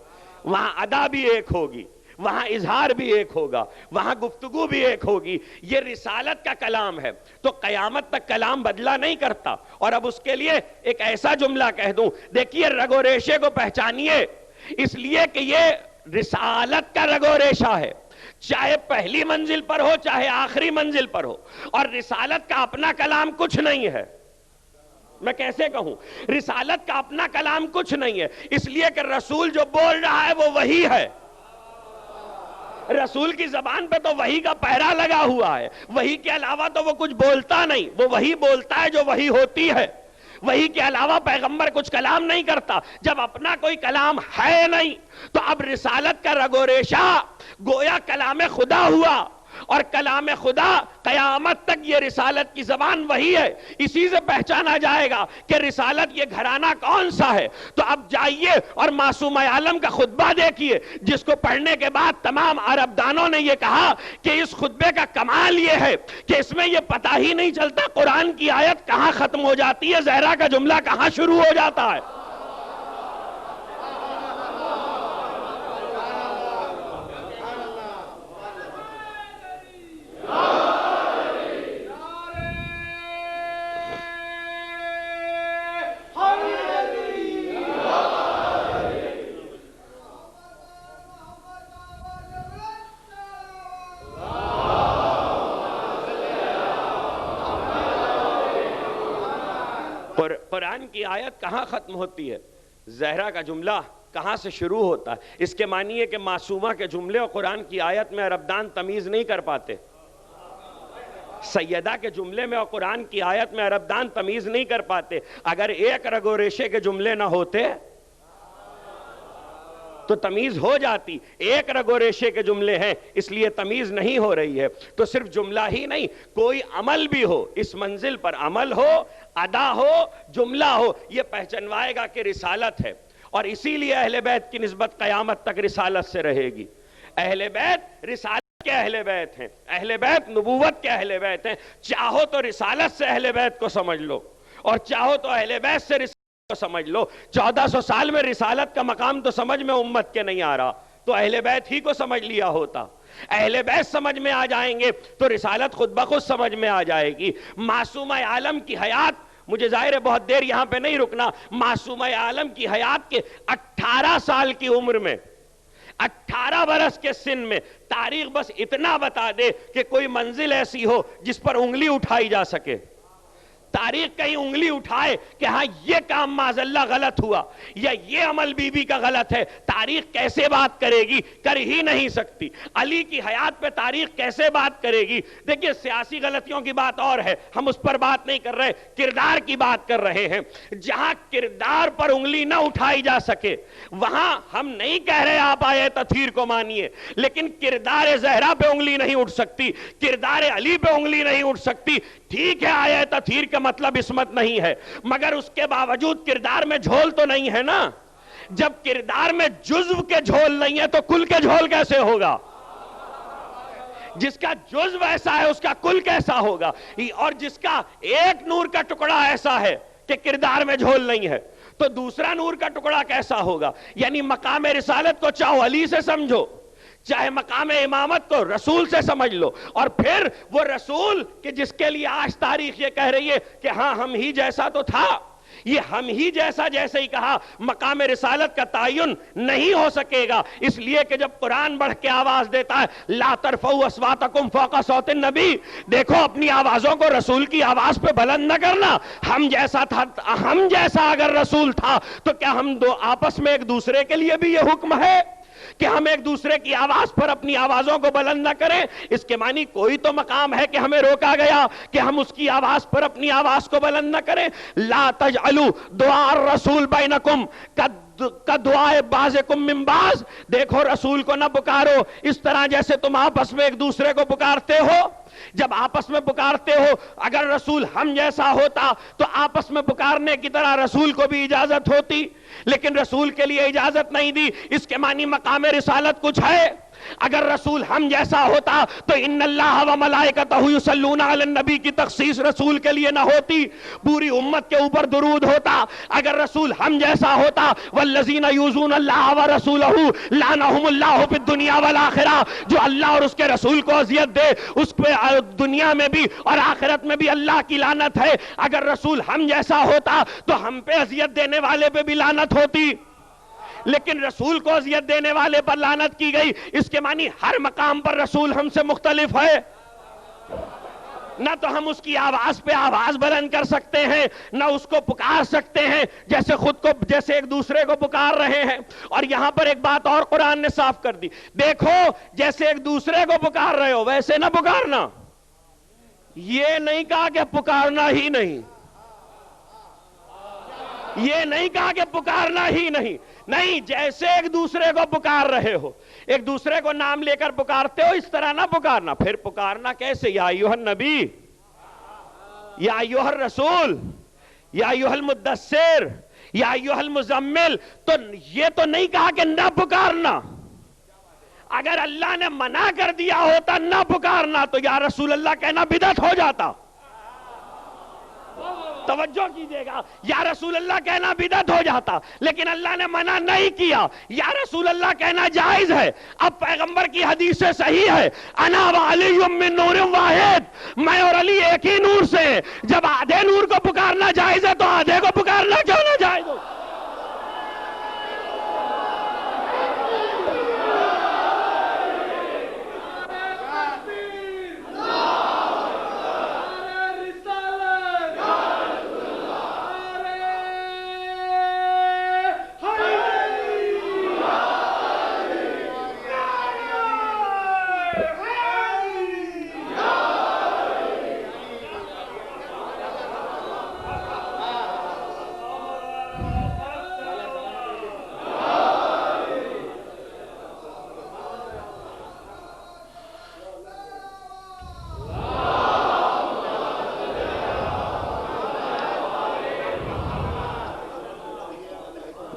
وہاں ادا بھی ایک ہوگی, وہاں اظہار بھی ایک ہوگا, وہاں گفتگو بھی ایک ہوگی. یہ رسالت کا کلام ہے تو قیامت تک کلام بدلا نہیں کرتا. اور اب اس کے لیے ایک ایسا جملہ کہہ دوں, دیکھیے رگ و ریشے کو پہچانیے, اس لیے کہ یہ رسالت کا رگ و ریشہ ہے, چاہے پہلی منزل پر ہو چاہے آخری منزل پر ہو. اور رسالت کا اپنا کلام کچھ نہیں ہے. میں کیسے کہوں؟ رسالت کا اپنا کلام کچھ نہیں ہے, اس لیے کہ رسول جو بول رہا ہے وہ وہی ہے. رسول کی زبان پہ تو وہی کا پہرا لگا ہوا ہے, وہی کے علاوہ تو وہ کچھ بولتا نہیں, وہ وہی بولتا ہے جو وہی ہوتی ہے. وہی کے علاوہ پیغمبر کچھ کلام نہیں کرتا. جب اپنا کوئی کلام ہے نہیں تو اب رسالت کا رگ و ریشہ گویا کلام خدا ہوا, اور کلام خدا قیامت تک یہ رسالت کی زبان وہی ہے. اسی سے پہچانا جائے گا کہ رسالت یہ گھرانہ کون سا ہے. تو اب جائیے اور معصوم عالم کا خطبہ دیکھیے, جس کو پڑھنے کے بعد تمام عرب دانوں نے یہ کہا کہ اس خطبے کا کمال یہ ہے کہ اس میں یہ پتہ ہی نہیں چلتا قرآن کی آیت کہاں ختم ہو جاتی ہے, زہرا کا جملہ کہاں شروع ہو جاتا ہے. قرآن کی آیت کہاں ختم ہوتی ہے, زہرا کا جملہ کہاں سے شروع ہوتا ہے. اس کے معنی ہے کہ معصومہ کے جملے اور قرآن کی آیت میں عربدان تمیز نہیں کر پاتے. سیدہ کے جملے میں اور قرآن کی آیت میں عربدان تمیز نہیں کر پاتے. اگر ایک رگ و ریشے کے جملے نہ ہوتے تو تمیز ہو جاتی. ایک رگ و ریشے کے جملے ہیں اس لیے تمیز نہیں ہو رہی ہے. تو صرف جملہ ہی نہیں, کوئی عمل بھی ہو, اس منزل پر عمل ہو, ادا ہو, جملہ ہو, یہ پہچنوائے گا کہ رسالت ہے. اور اسی لیے اہل بیت کی نسبت قیامت تک رسالت سے رہے گی. اہل بیت رسالت کے اہل بیت ہیں, اہل بیت نبوت کے اہل بیت ہیں. چاہو تو رسالت سے اہل بیت کو سمجھ لو اور چاہو تو اہل بیت سے رسالت کو سمجھ لو. 1400 سال میں رسالت کا مقام تو سمجھ میں امت کے نہیں آ رہا, تو اہل بیت ہی کو سمجھ لیا ہوتا. اہل بیت سمجھ میں آ جائیں گے تو رسالت خود بخود سمجھ میں آ جائے گی. معصومہ عالم کی حیات, مجھے ظاہر ہے بہت دیر یہاں پہ نہیں رکنا, معصومہ عالم کی حیات کے 18 سال کی عمر میں, 18 برس کے سن میں, تاریخ بس اتنا بتا دے کہ کوئی منزل ایسی ہو جس پر انگلی اٹھائی جا سکے. تاریخ کہیں انگلی اٹھائے کہ ہاں یہ کام معاذاللہ غلط ہوا یا یہ عمل بی بی کا غلط ہے, تاریخ کیسے بات کرے گی؟ کر ہی نہیں سکتی. علی کی حیات پہ تاریخ کیسے بات کرے گی؟ دیکھیں سیاسی غلطیوں کی بات اور ہے, ہم اس پر بات نہیں کر رہے, کردار کی بات کر رہے ہیں. جہاں کردار پر انگلی نہ اٹھائی جا سکے وہاں ہم نہیں کہہ رہے آپ آیے تطہیر کو مانیے, لیکن کردار زہرا پہ انگلی نہیں اٹھ سکتی, کردار علی پہ انگلی نہیں اٹھ سکتی. ٹھیک ہے آیے تطہیر کا مطلب عصمت نہیں ہے, مگر اس کے باوجود کردار میں جھول تو نہیں ہے نا. جب کردار میں جزو کے جھول نہیں ہے تو کل کے جھول کیسے ہوگا؟ جس کا جزو ایسا ہے اس کا کل کیسا ہوگا؟ اور جس کا ایک نور کا ٹکڑا ایسا ہے کہ کردار میں جھول نہیں ہے تو دوسرا نور کا ٹکڑا کیسا ہوگا؟ یعنی مقام رسالت کو چاہو علی سے سمجھو, چاہے مقام امامت کو رسول سے سمجھ لو, اور پھر وہ رسول کہ جس کے لیے آج تاریخ یہ کہہ رہی ہے کہ ہاں ہم ہی جیسا تو تھا, یہ ہم ہی جیسا جیسے ہی کہا, مقام رسالت کا تعین نہیں ہو سکے گا. اس لیے کہ جب قرآن بڑھ کے آواز دیتا ہے لا ترفعوا اصواتکم فوق صوت النبی, دیکھو اپنی آوازوں کو رسول کی آواز پہ بلند نہ کرنا. ہم جیسا تھا, ہم جیسا اگر رسول تھا تو کیا ہم دو آپس میں ایک دوسرے کے لیے بھی یہ حکم ہے کہ ہم ایک دوسرے کی آواز پر اپنی آوازوں کو بلند نہ کریں؟ اس کے معنی کوئی تو مقام ہے کہ ہمیں روکا گیا کہ ہم اس کی آواز پر اپنی آواز کو بلند نہ کریں. لا تجعلوا دعاء الرسول بینکم دعائے بعضکم من بعض, دیکھو رسول کو نہ پکارو اس طرح جیسے تم آپس میں ایک دوسرے کو پکارتے ہو. جب آپس میں پکارتے ہو, اگر رسول ہم جیسا ہوتا تو آپس میں پکارنے کی طرح رسول کو بھی اجازت ہوتی, لیکن رسول کے لیے اجازت نہیں دی. اس کے معنی مقام رسالت کچھ ہے. اگر رسول ہم جیسا ہوتا تو ان اللہ و ملائکتہ یصلون علی النبی کی تخصیص رسول کے لیے نہ ہوتی, پوری امت کے اوپر درود ہوتا. اگر رسول ہم جیسا ہوتا والذین یؤذون اللہ ورسولہ لعنہم اللہ فی الدنیا والآخرہ, جو اللہ اور اس کے رسول کو اذیت دے اس پہ دنیا میں بھی اور آخرت میں بھی اللہ کی لعنت ہے. اگر رسول ہم جیسا ہوتا تو ہم پہ اذیت دینے والے پہ بھی لعنت ہوتی, لیکن رسول کو اذیت دینے والے پر لعنت کی گئی. اس کے معنی ہر مقام پر رسول ہم سے مختلف ہے. نہ تو ہم اس کی آواز پہ آواز بلند کر سکتے ہیں, نہ اس کو پکار سکتے ہیں جیسے خود کو, جیسے ایک دوسرے کو پکار رہے ہیں. اور یہاں پر ایک بات اور قرآن نے صاف کر دی, دیکھو جیسے ایک دوسرے کو پکار رہے ہو ویسے نہ پکارنا. یہ نہیں کہا کہ پکارنا ہی نہیں, یہ نہیں کہا کہ پکارنا ہی نہیں, نہیں، جیسے ایک دوسرے کو پکار رہے ہو، ایک دوسرے کو نام لے کر پکارتے ہو، اس طرح نہ پکارنا. پھر پکارنا کیسے؟ یا ایھا النبی، یا ایھا الرسول، یا ایھا المدثر، یا ایھا المزمل. تو یہ تو نہیں کہا کہ نہ پکارنا. اگر اللہ نے منع کر دیا ہوتا نہ پکارنا تو یا رسول اللہ کہنا بدعت ہو جاتا. توجہ کیجئے گا، یا رسول اللہ کہنا بدعت ہو جاتا، لیکن اللہ نے منع نہیں کیا. یا رسول اللہ کہنا جائز ہے. اب پیغمبر کی حدیث سے صحیح ہے، انا وعلی من نور واحد، میں اور علی ایک ہی نور سے. جب آدھے نور کو پکارنا جائز ہے تو آدھے کو پکارنا کیوں نہ جائز ہو؟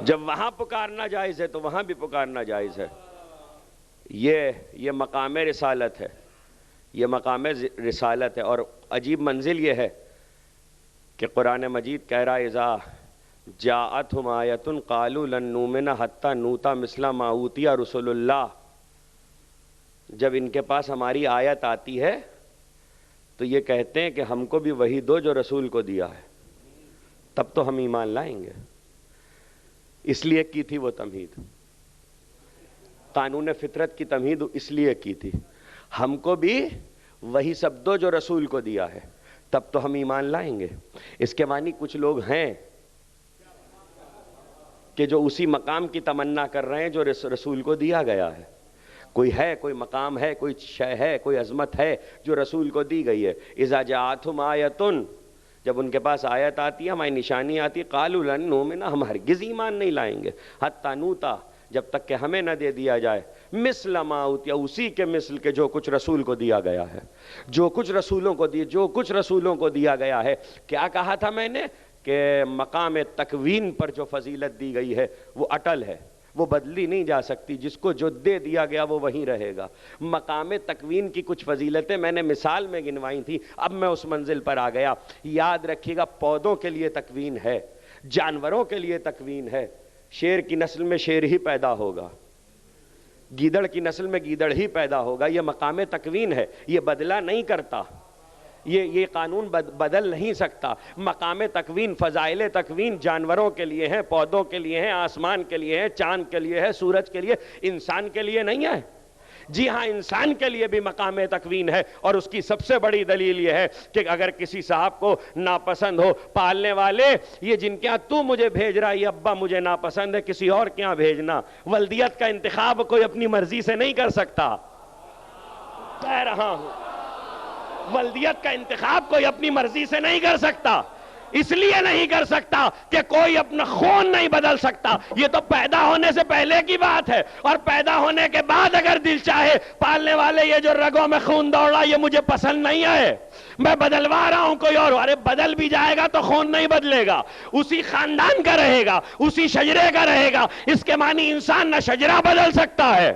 جب وہاں پکارنا جائز ہے تو وہاں بھی پکارنا جائز ہے. یہ مقام رسالت ہے، یہ مقام رسالت ہے. اور عجیب منزل یہ ہے کہ قرآن مجید کہہ رہا ہے اذا جاءتہم آیۃ قالوا لن نؤمن حتی نؤتی مثل ما اوتی رسل اللہ. جب ان کے پاس ہماری آیت آتی ہے تو یہ کہتے ہیں کہ ہم کو بھی وہی دو جو رسول کو دیا ہے، تب تو ہم ایمان لائیں گے. اس لیے کی تھی وہ تمہید، قانون فطرت کی تمہید اس لیے کی تھی، ہم کو بھی وہی سب دو جو رسول کو دیا ہے، تب تو ہم ایمان لائیں گے. اس کے معنی کچھ لوگ ہیں کہ جو اسی مقام کی تمنا کر رہے ہیں جو رسول کو دیا گیا ہے. کوئی مقام ہے، کوئی شے ہے، کوئی عظمت ہے جو رسول کو دی گئی ہے. اذا جاءتہم آیۃ، جب ان کے پاس آیت آتی ہے، ہماری نشانی آتی ہے، قالوا لن نؤمن، ہم ہرگز ایمان نہیں لائیں گے، حتی نؤتی، جب تک کہ ہمیں نہ دے دیا جائے، مثل ما اوتی، اسی کے مثل کے جو کچھ رسول کو دیا گیا ہے، جو کچھ رسولوں کو دیا گیا ہے. کیا کہا تھا میں نے کہ مقام تکوین پر جو فضیلت دی گئی ہے وہ اٹل ہے، وہ بدلی نہیں جا سکتی. جس کو جو دے دیا گیا وہ وہیں رہے گا. مقام تکوین کی کچھ فضیلتیں میں نے مثال میں گنوائی تھی، اب میں اس منزل پر آ گیا. یاد رکھیے گا، پودوں کے لیے تکوین ہے، جانوروں کے لیے تکوین ہے. شیر کی نسل میں شیر ہی پیدا ہوگا، گیدڑ کی نسل میں گیدڑ ہی پیدا ہوگا. یہ مقام تکوین ہے، یہ بدلا نہیں کرتا، یہ قانون بدل نہیں سکتا. مقام تکوین، فضائل تکوین جانوروں کے لیے ہیں، پودوں کے لیے ہیں، آسمان کے لیے ہیں، چاند کے لیے ہے، سورج کے لیے، انسان کے لیے نہیں ہے. جی ہاں، انسان کے لیے بھی مقام تکوین ہے. اور اس کی سب سے بڑی دلیل یہ ہے کہ اگر کسی صاحب کو ناپسند ہو، پالنے والے یہ جن کے ہاں تو مجھے بھیج رہا ہے، یہ ابا مجھے ناپسند ہے، کسی اور کے ہاں بھیجنا. ولدیت کا انتخاب کوئی اپنی مرضی سے نہیں کر سکتا. کہہ رہا ہوں، ولدیت کا انتخاب کوئی اپنی مرضی سے نہیں کر سکتا. اس لیے نہیں کر سکتا کہ کوئی اپنا خون نہیں بدل سکتا. یہ تو پیدا ہونے سے پہلے کی بات ہے، اور پیدا ہونے کے بعد اگر دل چاہے پالنے والے یہ جو رگوں میں خون دوڑ رہا یہ مجھے پسند نہیں ہے، میں بدلوا رہا ہوں کوئی اور. ارے بدل بھی جائے گا تو خون نہیں بدلے گا، اسی خاندان کا رہے گا، اسی شجرے کا رہے گا. اس کے معنی انسان نہ شجرہ بدل سکتا ہے،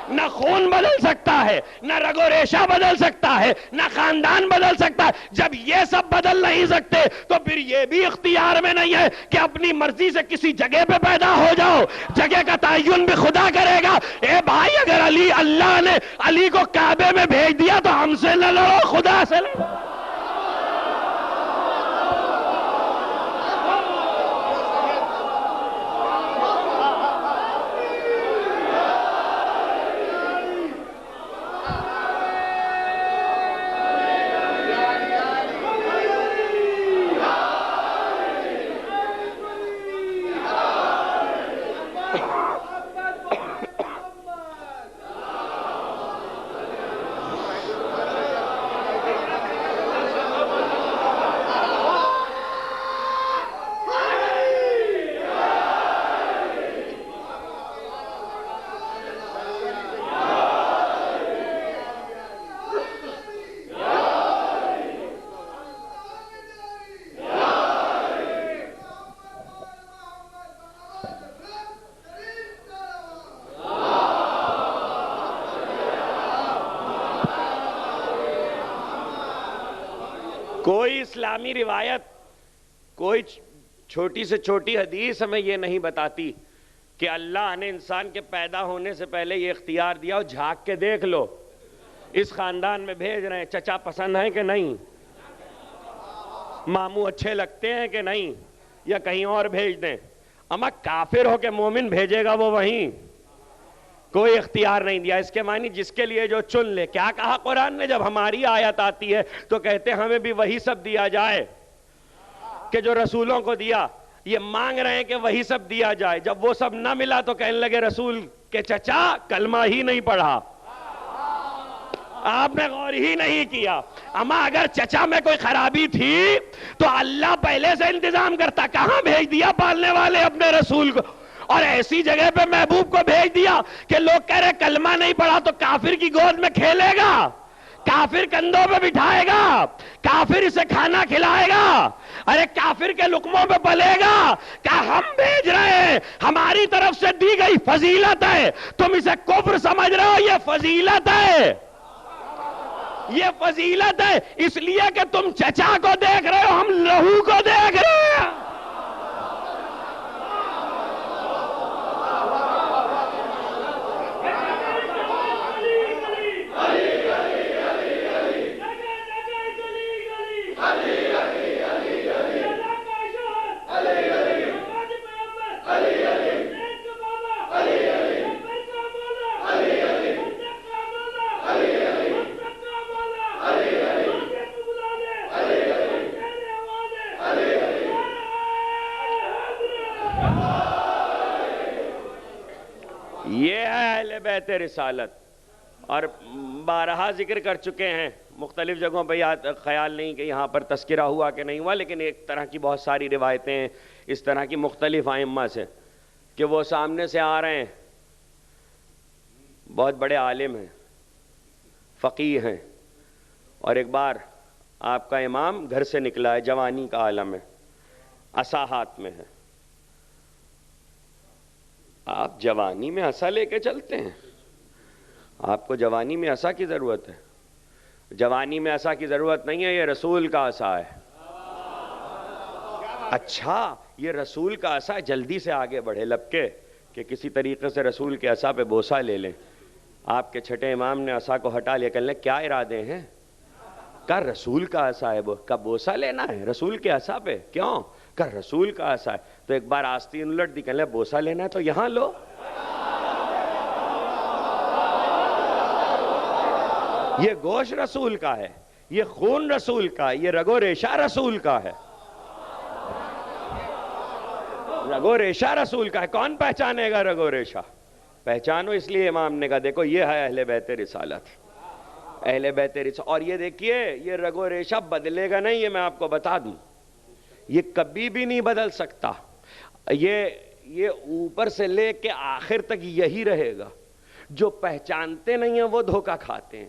نہ خون بدل سکتا ہے، نہ رگ و ریشہ بدل سکتا ہے، نہ خاندان بدل سکتا ہے. جب یہ سب بدل نہیں سکتے تو پھر یہ بھی اختیار میں نہیں ہے کہ اپنی مرضی سے کسی جگہ پہ پیدا ہو جاؤ. جگہ کا تعین بھی خدا کرے گا. اے بھائی، اگر اللہ نے علی کو کعبے میں بھیج دیا تو ہم سے نہ لڑو، خدا سے لڑو. کوئی اسلامی روایت، کوئی چھوٹی سے چھوٹی حدیث ہمیں یہ نہیں بتاتی کہ اللہ نے انسان کے پیدا ہونے سے پہلے یہ اختیار دیا اور جھانک کے دیکھ لو اس خاندان میں بھیج رہے ہیں، چچا پسند ہیں کہ نہیں، ماموں اچھے لگتے ہیں کہ نہیں، یا کہیں اور بھیج دیں. اما کافر ہو کے مومن بھیجے گا وہ وہیں. کوئی اختیار نہیں دیا. اس کے معنی جس کے لیے جو چن لے. کیا کہا قرآن نے؟ جب ہماری آیت آتی ہے تو کہتے ہیں ہمیں بھی وہی سب دیا جائے کہ جو رسولوں کو دیا. یہ مانگ رہے ہیں کہ وہی سب دیا جائے. جب وہ سب نہ ملا تو کہنے لگے رسول کے چچا کلمہ ہی نہیں پڑھا، آپ نے غور ہی نہیں کیا. اما اگر چچا میں کوئی خرابی تھی تو اللہ پہلے سے انتظام کرتا. کہاں بھیج دیا پالنے والے اپنے رسول کو، اور ایسی جگہ پہ محبوب کو بھیج دیا کہ لوگ کہہ رہے کلمہ نہیں پڑھا تو کافر کی گود میں کھیلے گا، کافر کندھوں پہ بٹھائے گا، کافر اسے کھانا کھلائے گا، ارے کافر کے لقموں پہ پلے گا. کہ ہم بھیج رہے ہیں، ہماری طرف سے دی گئی فضیلت ہے، تم اسے کفر سمجھ رہے ہو. یہ فضیلت ہے، یہ فضیلت ہے. اس لیے کہ تم چچا کو دیکھ رہے ہو، ہم لہو کو دیکھ رہے ہیں. یہ ہے اہل بیت رسالت. اور بارہا ذکر کر چکے ہیں مختلف جگہوں پہ، خیال نہیں کہ یہاں پر تذکرہ ہوا کہ نہیں ہوا، لیکن ایک طرح کی بہت ساری روایتیں ہیں اس طرح کی مختلف ائمہ سے کہ وہ سامنے سے آ رہے ہیں، بہت بڑے عالم ہیں، فقیہ ہیں، اور ایک بار آپ کا امام گھر سے نکلا ہے، جوانی کا عالم ہے، عصا ہاتھ میں ہے. آپ جوانی میں عصا لے کے چلتے ہیں؟ آپ کو جوانی میں عصا کی ضرورت ہے؟ جوانی میں عصا کی ضرورت نہیں ہے، یہ رسول کا عصا ہے. اچھا یہ رسول کا عصا ہے، جلدی سے آگے بڑھے لپکے کہ کسی طریقے سے رسول کے عصا پہ بوسہ لے لیں. آپ کے چھٹے امام نے عصا کو ہٹا لیا. کہنے لگے کیا ارادے ہیں؟ کہا رسول کا عصا ہے. کا بوسہ لینا ہے رسول کے عصا پہ؟ کیوں؟ کہ رسول کا عصا ہے. تو ایک بار آستین الٹ دی. کہنے لگے بوسہ لینا ہے تو یہاں لو. یہ گوشت رسول کا ہے، یہ خون رسول کا ہے، یہ رگ و ریشہ رسول کا ہے. رگ و ریشہ رسول کا ہے. کون پہچانے گا رگ و ریشہ؟ پہچانو. اس لیے امام نے کہا دیکھو یہ ہے اہل بیت رسالت، اہل بیت رسالت. اور یہ دیکھیے یہ رگ و ریشہ بدلے گا نہیں، یہ میں آپ کو بتا دوں، یہ کبھی بھی نہیں بدل سکتا. یہ اوپر سے لے کے آخر تک یہی رہے گا. جو پہچانتے نہیں ہیں وہ دھوکہ کھاتے ہیں،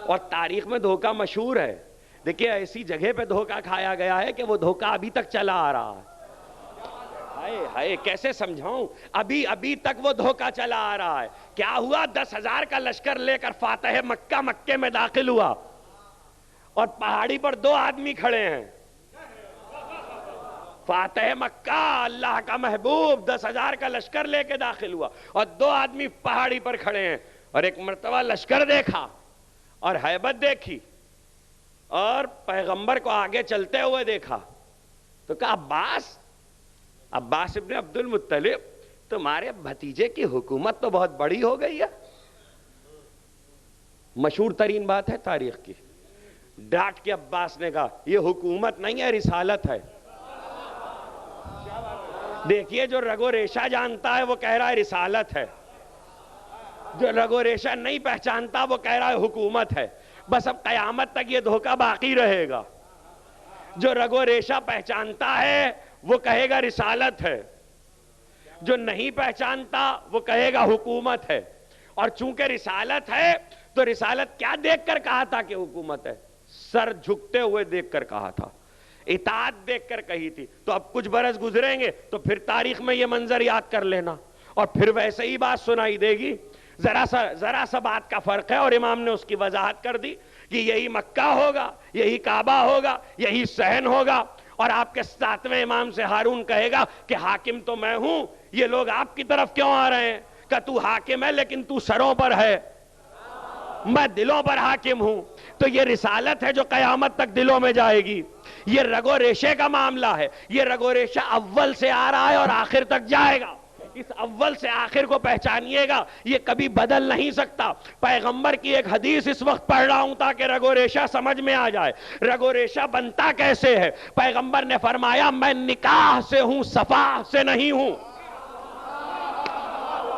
اور تاریخ میں دھوکہ مشہور ہے. دیکھیے ایسی جگہ پہ دھوکہ کھایا گیا ہے کہ وہ دھوکہ ابھی تک چلا آ رہا ہے. ہائے ہائے کیسے سمجھاؤں، ابھی تک وہ دھوکہ چلا آ رہا ہے. کیا ہوا؟ 10,000 کا لشکر لے کر فاتح مکے میں داخل ہوا، اور پہاڑی پر 2 آدمی کھڑے ہیں. فاتح مکہ اللہ کا محبوب 10,000 کا لشکر لے کے داخل ہوا، اور 2 آدمی پہاڑی پر کھڑے ہیں. اور ایک مرتبہ لشکر دیکھا اور ہیبت دیکھی اور پیغمبر کو آگے چلتے ہوئے دیکھا تو کہا عباس ابن عبد المطلب تمہارے بھتیجے کی حکومت تو بہت بڑی ہو گئی ہے. مشہور ترین بات ہے تاریخ کی. ڈانٹ کے عباس نے کہا یہ حکومت نہیں ہے، رسالت ہے. دیکھیے جو رگ و ریشہ جانتا ہے وہ کہہ رہا ہے رسالت ہے، جو رگ و ریشہ نہیں پہچانتا وہ کہہ رہا ہے حکومت ہے. بس اب قیامت تک یہ دھوکہ باقی رہے گا. جو رگ و ریشہ پہچانتا ہے وہ کہے گا رسالت ہے، جو نہیں پہچانتا وہ کہے گا حکومت ہے. اور چونکہ رسالت ہے تو رسالت کیا دیکھ کر کہا تھا کہ حکومت ہے؟ سر جھکتے ہوئے دیکھ کر کہا تھا، اطاعت دیکھ کر کہی تھی. تو اب کچھ برس گزریں گے تو پھر تاریخ میں یہ منظر یاد کر لینا، اور پھر ویسے ہی بات سنائی دے گی. ذرا سا بات کا فرق ہے، اور امام نے اس کی وضاحت کر دی. کہ یہی مکہ ہوگا، یہی کعبہ ہوگا، یہی صحن ہوگا، اور آپ کے 7ویں امام سے ہارون کہے گا کہ حاکم تو میں ہوں، یہ لوگ آپ کی طرف کیوں آ رہے ہیں؟ کہ تو حاکم ہے لیکن تو سروں پر ہے، میں دلوں پر حاکم ہوں۔ تو یہ رسالت ہے جو قیامت تک دلوں میں جائے گی۔ یہ رگ و ریشے کا معاملہ ہے، یہ رگ و ریشہ اول سے آ رہا ہے اور آخر تک جائے گا۔ اس اول سے آخر کو پہچانیے گا، یہ کبھی بدل نہیں سکتا۔ پیغمبر کی ایک حدیث اس وقت پڑھ رہا ہوں تاکہ رگ و ریشہ سمجھ میں آ جائے۔ رگ و ریشہ بنتا کیسے ہے؟ پیغمبر نے فرمایا میں نکاح سے ہوں، صفا سے نہیں ہوں۔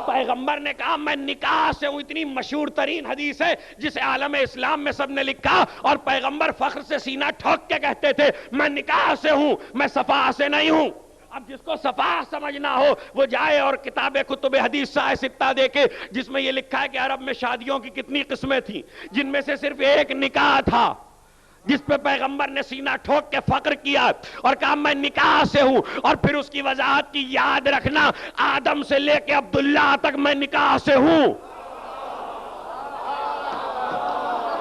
پیغمبر نے کہا میں نکاح سے ہوں، اتنی مشہور ترین حدیث ہے جسے عالم اسلام میں سب نے لکھا، اور پیغمبر فخر سے سینہ ٹھوک کے کہتے تھے میں نکاح سے ہوں، میں صفا سے نہیں ہوں۔ اب جس کو صفا سمجھنا ہو وہ جائے اور کتاب کتب حدیث سائے ستہ دیکھے، جس میں یہ لکھا ہے کہ عرب میں شادیوں کی کتنی قسمیں تھیں، جن میں سے صرف ایک نکاح تھا جس پہ پیغمبر نے سینہ ٹھوک کے فخر کیا اور کہا میں نکاح سے ہوں، اور پھر اس کی وضاحت کی یاد رکھنا آدم سے لے کے عبداللہ تک میں نکاح سے ہوں،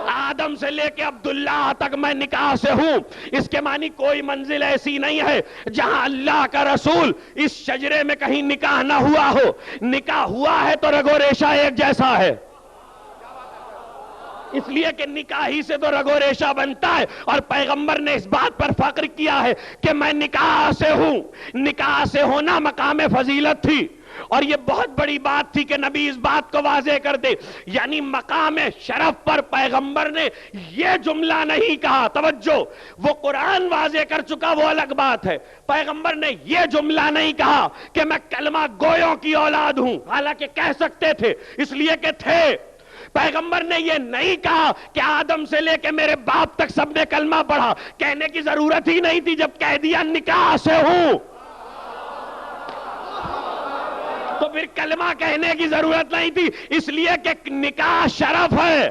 آدم سے لے کے عبداللہ تک میں نکاح سے ہوں۔ اس کے معنی کوئی منزل ایسی نہیں ہے جہاں اللہ کا رسول اس شجرے میں کہیں نکاح نہ ہوا ہو۔ نکاح ہوا ہے تو رگ و ریشہ ایک جیسا ہے، اس لیے کہ نکاح ہی سے تو رگ و ریشہ بنتا ہے، اور پیغمبر نے اس بات پر فخر کیا ہے کہ میں نکاح سے ہوں۔ نکاح سے ہونا مقام فضیلت تھی، اور یہ بہت بڑی بات تھی کہ نبی اس بات کو واضح کر دے، یعنی مقام شرف پر پیغمبر نے یہ جملہ نہیں کہا۔ توجہ، وہ قرآن واضح کر چکا وہ الگ بات ہے، پیغمبر نے یہ جملہ نہیں کہا کہ میں کلمہ گویوں کی اولاد ہوں، حالانکہ کہہ سکتے تھے اس لیے کہ تھے۔ پیغمبر نے یہ نہیں کہا کہ آدم سے لے کے میرے باپ تک سب نے کلمہ پڑھا، کہنے کی ضرورت ہی نہیں تھی جب کہہ دیا نکاح سے ہوں، تو پھر کلمہ کہنے کی ضرورت نہیں تھی، اس لیے کہ نکاح شرف ہے۔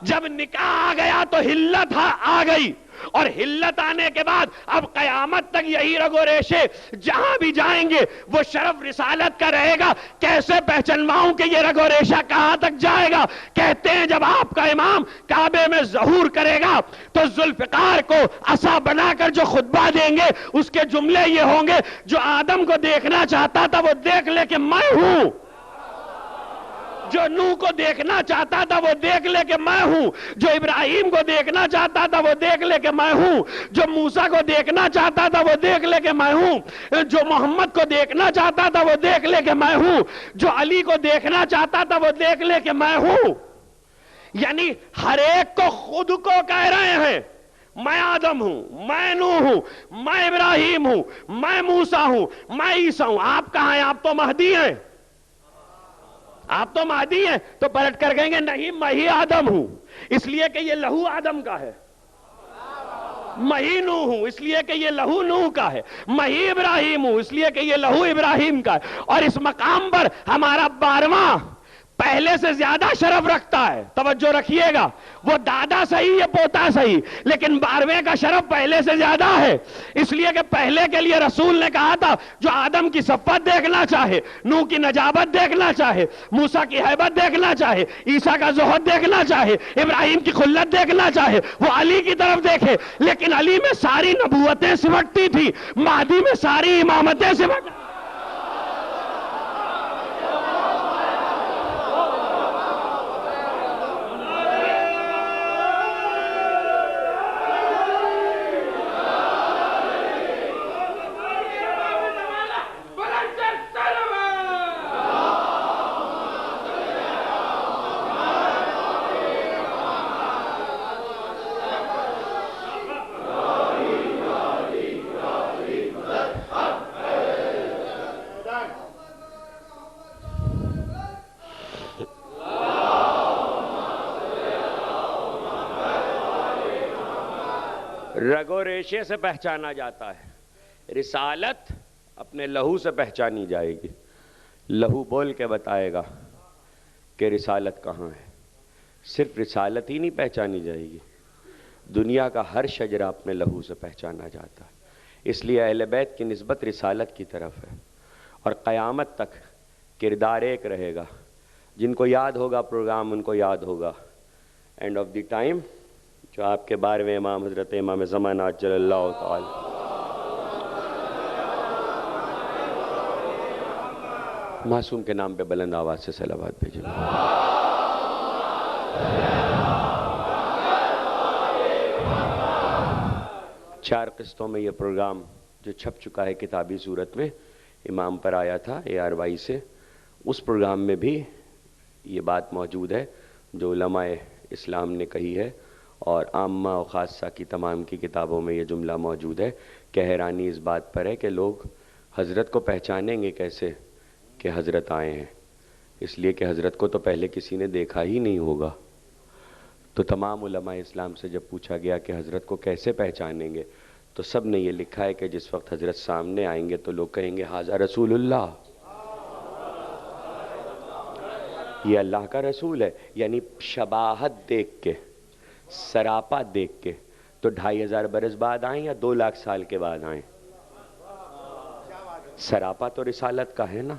جب نکاح آ گیا تو حلت آ گئی، اور حلت آنے کے بعد اب قیامت تک یہی رگ و ریشے جہاں بھی جائیں گے وہ شرف رسالت کا رہے گا۔ کیسے پہچنواؤں کہ یہ رگ و ریشہ کہاں تک جائے گا؟ کہتے ہیں جب آپ کا امام کعبے میں ظہور کرے گا تو ذوالفقار کو عصا بنا کر جو خطبہ دیں گے اس کے جملے یہ ہوں گے، جو آدم کو دیکھنا چاہتا تھا وہ دیکھ لے کہ میں ہوں، جو نوح کو دیکھنا چاہتا تھا وہ دیکھ لے کہ میں ہوں، جو ابراہیم کو دیکھنا چاہتا تھا وہ دیکھ لے کہ میں ہوں، جو موسیٰ کو دیکھنا چاہتا تھا وہ دیکھ لے کہ میں ہوں، جو محمد کو دیکھنا چاہتا تھا وہ دیکھ لے کہ میں ہوں، جو علی کو دیکھنا چاہتا تھا وہ دیکھ لے کہ میں ہوں۔ یعنی ہر ایک کو خود کو کہہ رہے ہیں میں آدم ہوں، میں نوح ہوں، میں ابراہیم ہوں، میں موسیٰ ہوں، میں عیسیٰ ہوں۔ آپ کہاں ہیں؟ آپ تو مہدی ہیں، آپ تو مہدی ہیں۔ تو پلٹ کر کہیں گے نہیں میں ہی آدم ہوں، اس لیے کہ یہ لہو آدم کا ہے، میں ہی نوح ہوں اس لیے کہ یہ لہو نوح کا ہے، میں ہی ابراہیم ہوں اس لیے کہ یہ لہو ابراہیم کا ہے۔ اور اس مقام پر ہمارا 12واں پہلے سے زیادہ شرف رکھتا ہے۔ توجہ رکھیے گا، وہ دادا صحیح یا پوتا صحیح، لیکن 12ویں کا شرف پہلے سے زیادہ ہے، اس لیے کہ پہلے کے لیے رسول نے کہا تھا جو آدم کی صفت دیکھنا چاہے، نوح کی نجابت دیکھنا چاہے، موسیٰ کی ہیبت دیکھنا چاہے، عیسیٰ کا زہد دیکھنا چاہے، ابراہیم کی خلت دیکھنا چاہے، وہ علی کی طرف دیکھے۔ لیکن علی میں ساری نبوتیں سمٹتی تھی، مہدی میں ساری امامتیں سمٹ۔ رگ و ریشے سے پہچانا جاتا ہے، رسالت اپنے لہو سے پہچانی جائے گی۔ لہو بول کے بتائے گا کہ رسالت کہاں ہے۔ صرف رسالت ہی نہیں پہچانی جائے گی، دنیا کا ہر شجرہ اپنے لہو سے پہچانا جاتا ہے۔ اس لیے اہل بیت کی نسبت رسالت کی طرف ہے، اور قیامت تک کردار ایک رہے گا۔ جن کو یاد ہوگا پروگرام ان کو یاد ہوگا اینڈ آف دی ٹائم جو آپ کے 12ویں امام حضرت امام زمان عجل اللہ تعالی معصوم کے نام پہ بلند آواز سے صلوات بھیجیں. چار قسطوں میں یہ پروگرام جو چھپ چکا ہے کتابی صورت میں امام پر آیا تھا ARY سے، اس پروگرام میں بھی یہ بات موجود ہے جو علماء اسلام نے کہی ہے، اور عامہ و خاصہ کی تمام کی کتابوں میں یہ جملہ موجود ہے کہ حیرانی اس بات پر ہے کہ لوگ حضرت کو پہچانیں گے کیسے کہ حضرت آئے ہیں، اس لیے کہ حضرت کو تو پہلے کسی نے دیکھا ہی نہیں ہوگا. تو تمام علماء اسلام سے جب پوچھا گیا کہ حضرت کو کیسے پہچانیں گے تو سب نے یہ لکھا ہے کہ جس وقت حضرت سامنے آئیں گے تو لوگ کہیں گے ھذا رسول اللہ، یہ اللہ کا رسول ہے. یعنی شباہت دیکھ کے، سراپا دیکھ کے تو 2500 برس بعد آئیں یا 2 لاکھ سال کے بعد آئیں، سراپا تو رسالت کا ہے نا.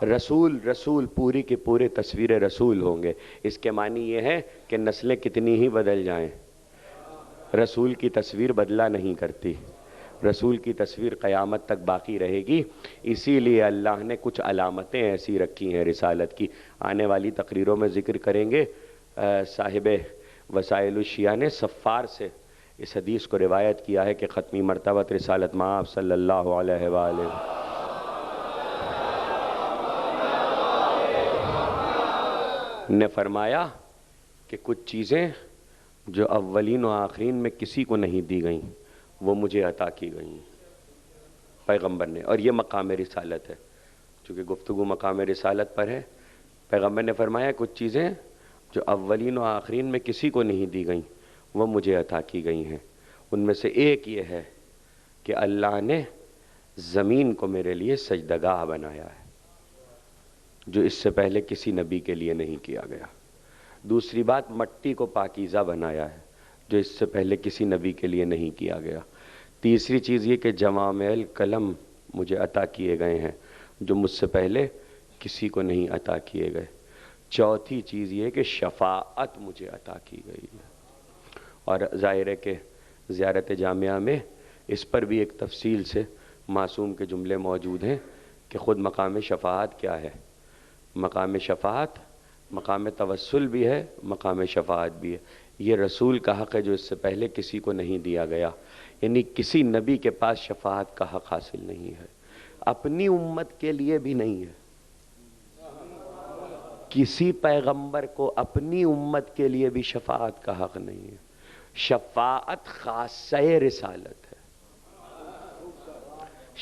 رسول پوری کی پورے تصویر رسول ہوں گے. اس کے معنی یہ ہے کہ نسلیں کتنی ہی بدل جائیں، رسول کی تصویر بدلا نہیں کرتی، رسول کی تصویر قیامت تک باقی رہے گی. اسی لیے اللہ نے کچھ علامتیں ایسی رکھی ہیں رسالت کی، آنے والی تقریروں میں ذکر کریں گے. صاحب وسائل الشیعہ نے صفار سے اس حدیث کو روایت کیا ہے کہ ختمی مرتبہ رسالت مآب صلی اللہ علیہ وآلہ نے فرمایا کہ کچھ چیزیں جو اولین و آخرین میں کسی کو نہیں دی گئیں وہ مجھے عطا کی گئیں پیغمبر نے، اور یہ مقام رسالت ہے. چونکہ گفتگو مقام رسالت پر ہے، پیغمبر نے فرمایا کچھ چیزیں جو اولین و آخرین میں کسی کو نہیں دی گئیں وہ مجھے عطا کی گئی ہیں. ان میں سے ایک یہ ہے کہ اللہ نے زمین کو میرے لیے سجدگاہ بنایا ہے جو اس سے پہلے کسی نبی کے لیے نہیں کیا گیا. دوسری بات، مٹی کو پاکیزہ بنایا ہے جو اس سے پہلے کسی نبی کے لیے نہیں کیا گیا. تیسری چیز یہ کہ جوامع الکلم مجھے عطا کیے گئے ہیں جو مجھ سے پہلے کسی کو نہیں عطا کیے گئے. چوتھی چیز یہ کہ شفاعت مجھے عطا کی گئی ہے. اور ظاہر ہے کہ زیارت جامعہ میں اس پر بھی ایک تفصیل سے معصوم کے جملے موجود ہیں کہ خود مقام شفاعت کیا ہے. مقام شفاعت مقام توسل بھی ہے، مقام شفاعت بھی ہے. یہ رسول کا حق ہے جو اس سے پہلے کسی کو نہیں دیا گیا. یعنی کسی نبی کے پاس شفاعت کا حق حاصل نہیں ہے، اپنی امت کے لیے بھی نہیں ہے. کسی پیغمبر کو اپنی امت کے لیے بھی شفاعت کا حق نہیں ہے. شفاعت خاصہ رسالت ہے،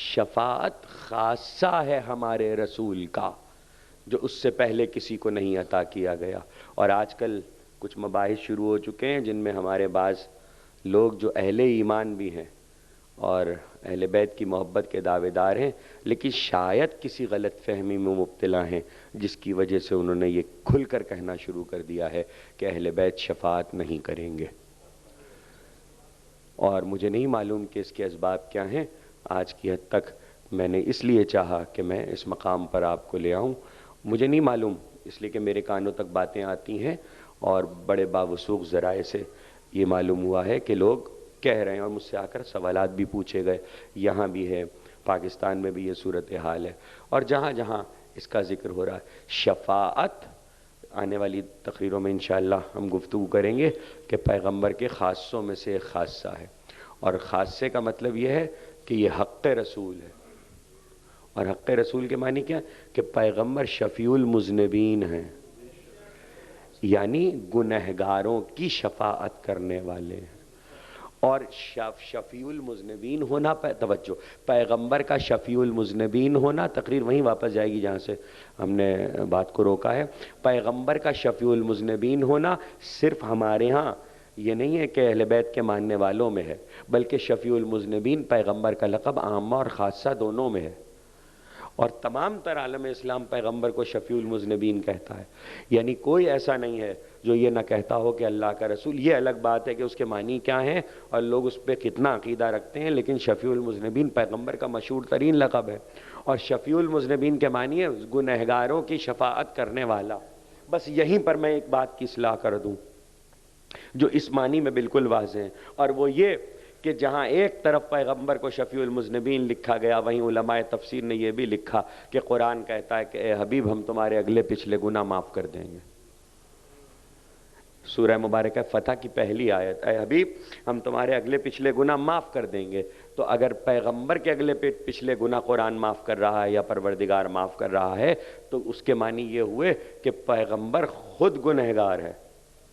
شفاعت خاصہ ہے ہمارے رسول کا جو اس سے پہلے کسی کو نہیں عطا کیا گیا. اور آج کل کچھ مباحث شروع ہو چکے ہیں جن میں ہمارے بعض لوگ جو اہل ایمان بھی ہیں اور اہل بیت کی محبت کے دعوے دار ہیں لیکن شاید کسی غلط فہمی میں مبتلا ہیں جس کی وجہ سے انہوں نے یہ کھل کر کہنا شروع کر دیا ہے کہ اہل بیت شفاعت نہیں کریں گے. اور مجھے نہیں معلوم کہ اس کے اسباب کیا ہیں. آج کی حد تک میں نے اس لیے چاہا کہ میں اس مقام پر آپ کو لے آؤں. مجھے نہیں معلوم، اس لیے کہ میرے کانوں تک باتیں آتی ہیں اور بڑے باوثوق ذرائع سے یہ معلوم ہوا ہے کہ لوگ کہہ رہے ہیں اور مجھ سے آ کر سوالات بھی پوچھے گئے. یہاں بھی ہے، پاکستان میں بھی یہ صورتحال ہے اور جہاں جہاں اس کا ذکر ہو رہا ہے. شفاعت آنے والی تقریروں میں انشاءاللہ ہم گفتگو کریں گے کہ پیغمبر کے خاصوں میں سے ایک خاصہ ہے. اور خاصے کا مطلب یہ ہے کہ یہ حق رسول ہے. اور حق رسول کے معنی کیا ہے کہ پیغمبر شفیع المذنبین ہیں، یعنی گنہگاروں کی شفاعت کرنے والے ہیں. اور شفیع المذنبین ہونا، توجہ، پیغمبر کا شفیع المذنبین ہونا، تقریر وہیں واپس جائے گی جہاں سے ہم نے بات کو روکا ہے. پیغمبر کا شفیع المذنبین ہونا صرف ہمارے ہاں یہ نہیں ہے کہ اہل بیت کے ماننے والوں میں ہے، بلکہ شفیع المذنبین پیغمبر کا لقب عامہ اور خاصہ دونوں میں ہے. اور تمام تر عالم اسلام پیغمبر کو شفیع المذنبین کہتا ہے. یعنی کوئی ایسا نہیں ہے جو یہ نہ کہتا ہو کہ اللہ کا رسول. یہ الگ بات ہے کہ اس کے معنی کیا ہیں اور لوگ اس پہ کتنا عقیدہ رکھتے ہیں، لیکن شفیع المذنبین پیغمبر کا مشہور ترین لقب ہے. اور شفیع المذنبین کے معنی ہے گنہگاروں کی شفاعت کرنے والا. بس یہیں پر میں ایک بات کی اصلاح کر دوں جو اس معنی میں بالکل واضح ہیں، اور وہ یہ کہ جہاں ایک طرف پیغمبر کو شفیع المذنبین لکھا گیا، وہیں علماء تفسیر نے یہ بھی لکھا کہ قرآن کہتا ہے کہ اے حبیب ہم تمہارے اگلے پچھلے گناہ معاف کر دیں گے۔ سورہ مبارکہ فتح کی پہلی آیت، اے حبیب ہم تمہارے اگلے پچھلے گناہ معاف کر دیں گے۔ تو اگر پیغمبر کے اگلے پچھلے گناہ قرآن معاف کر رہا ہے یا پروردگار معاف کر رہا ہے، تو اس کے معنی یہ ہوئے کہ پیغمبر خود گنہگار ہے،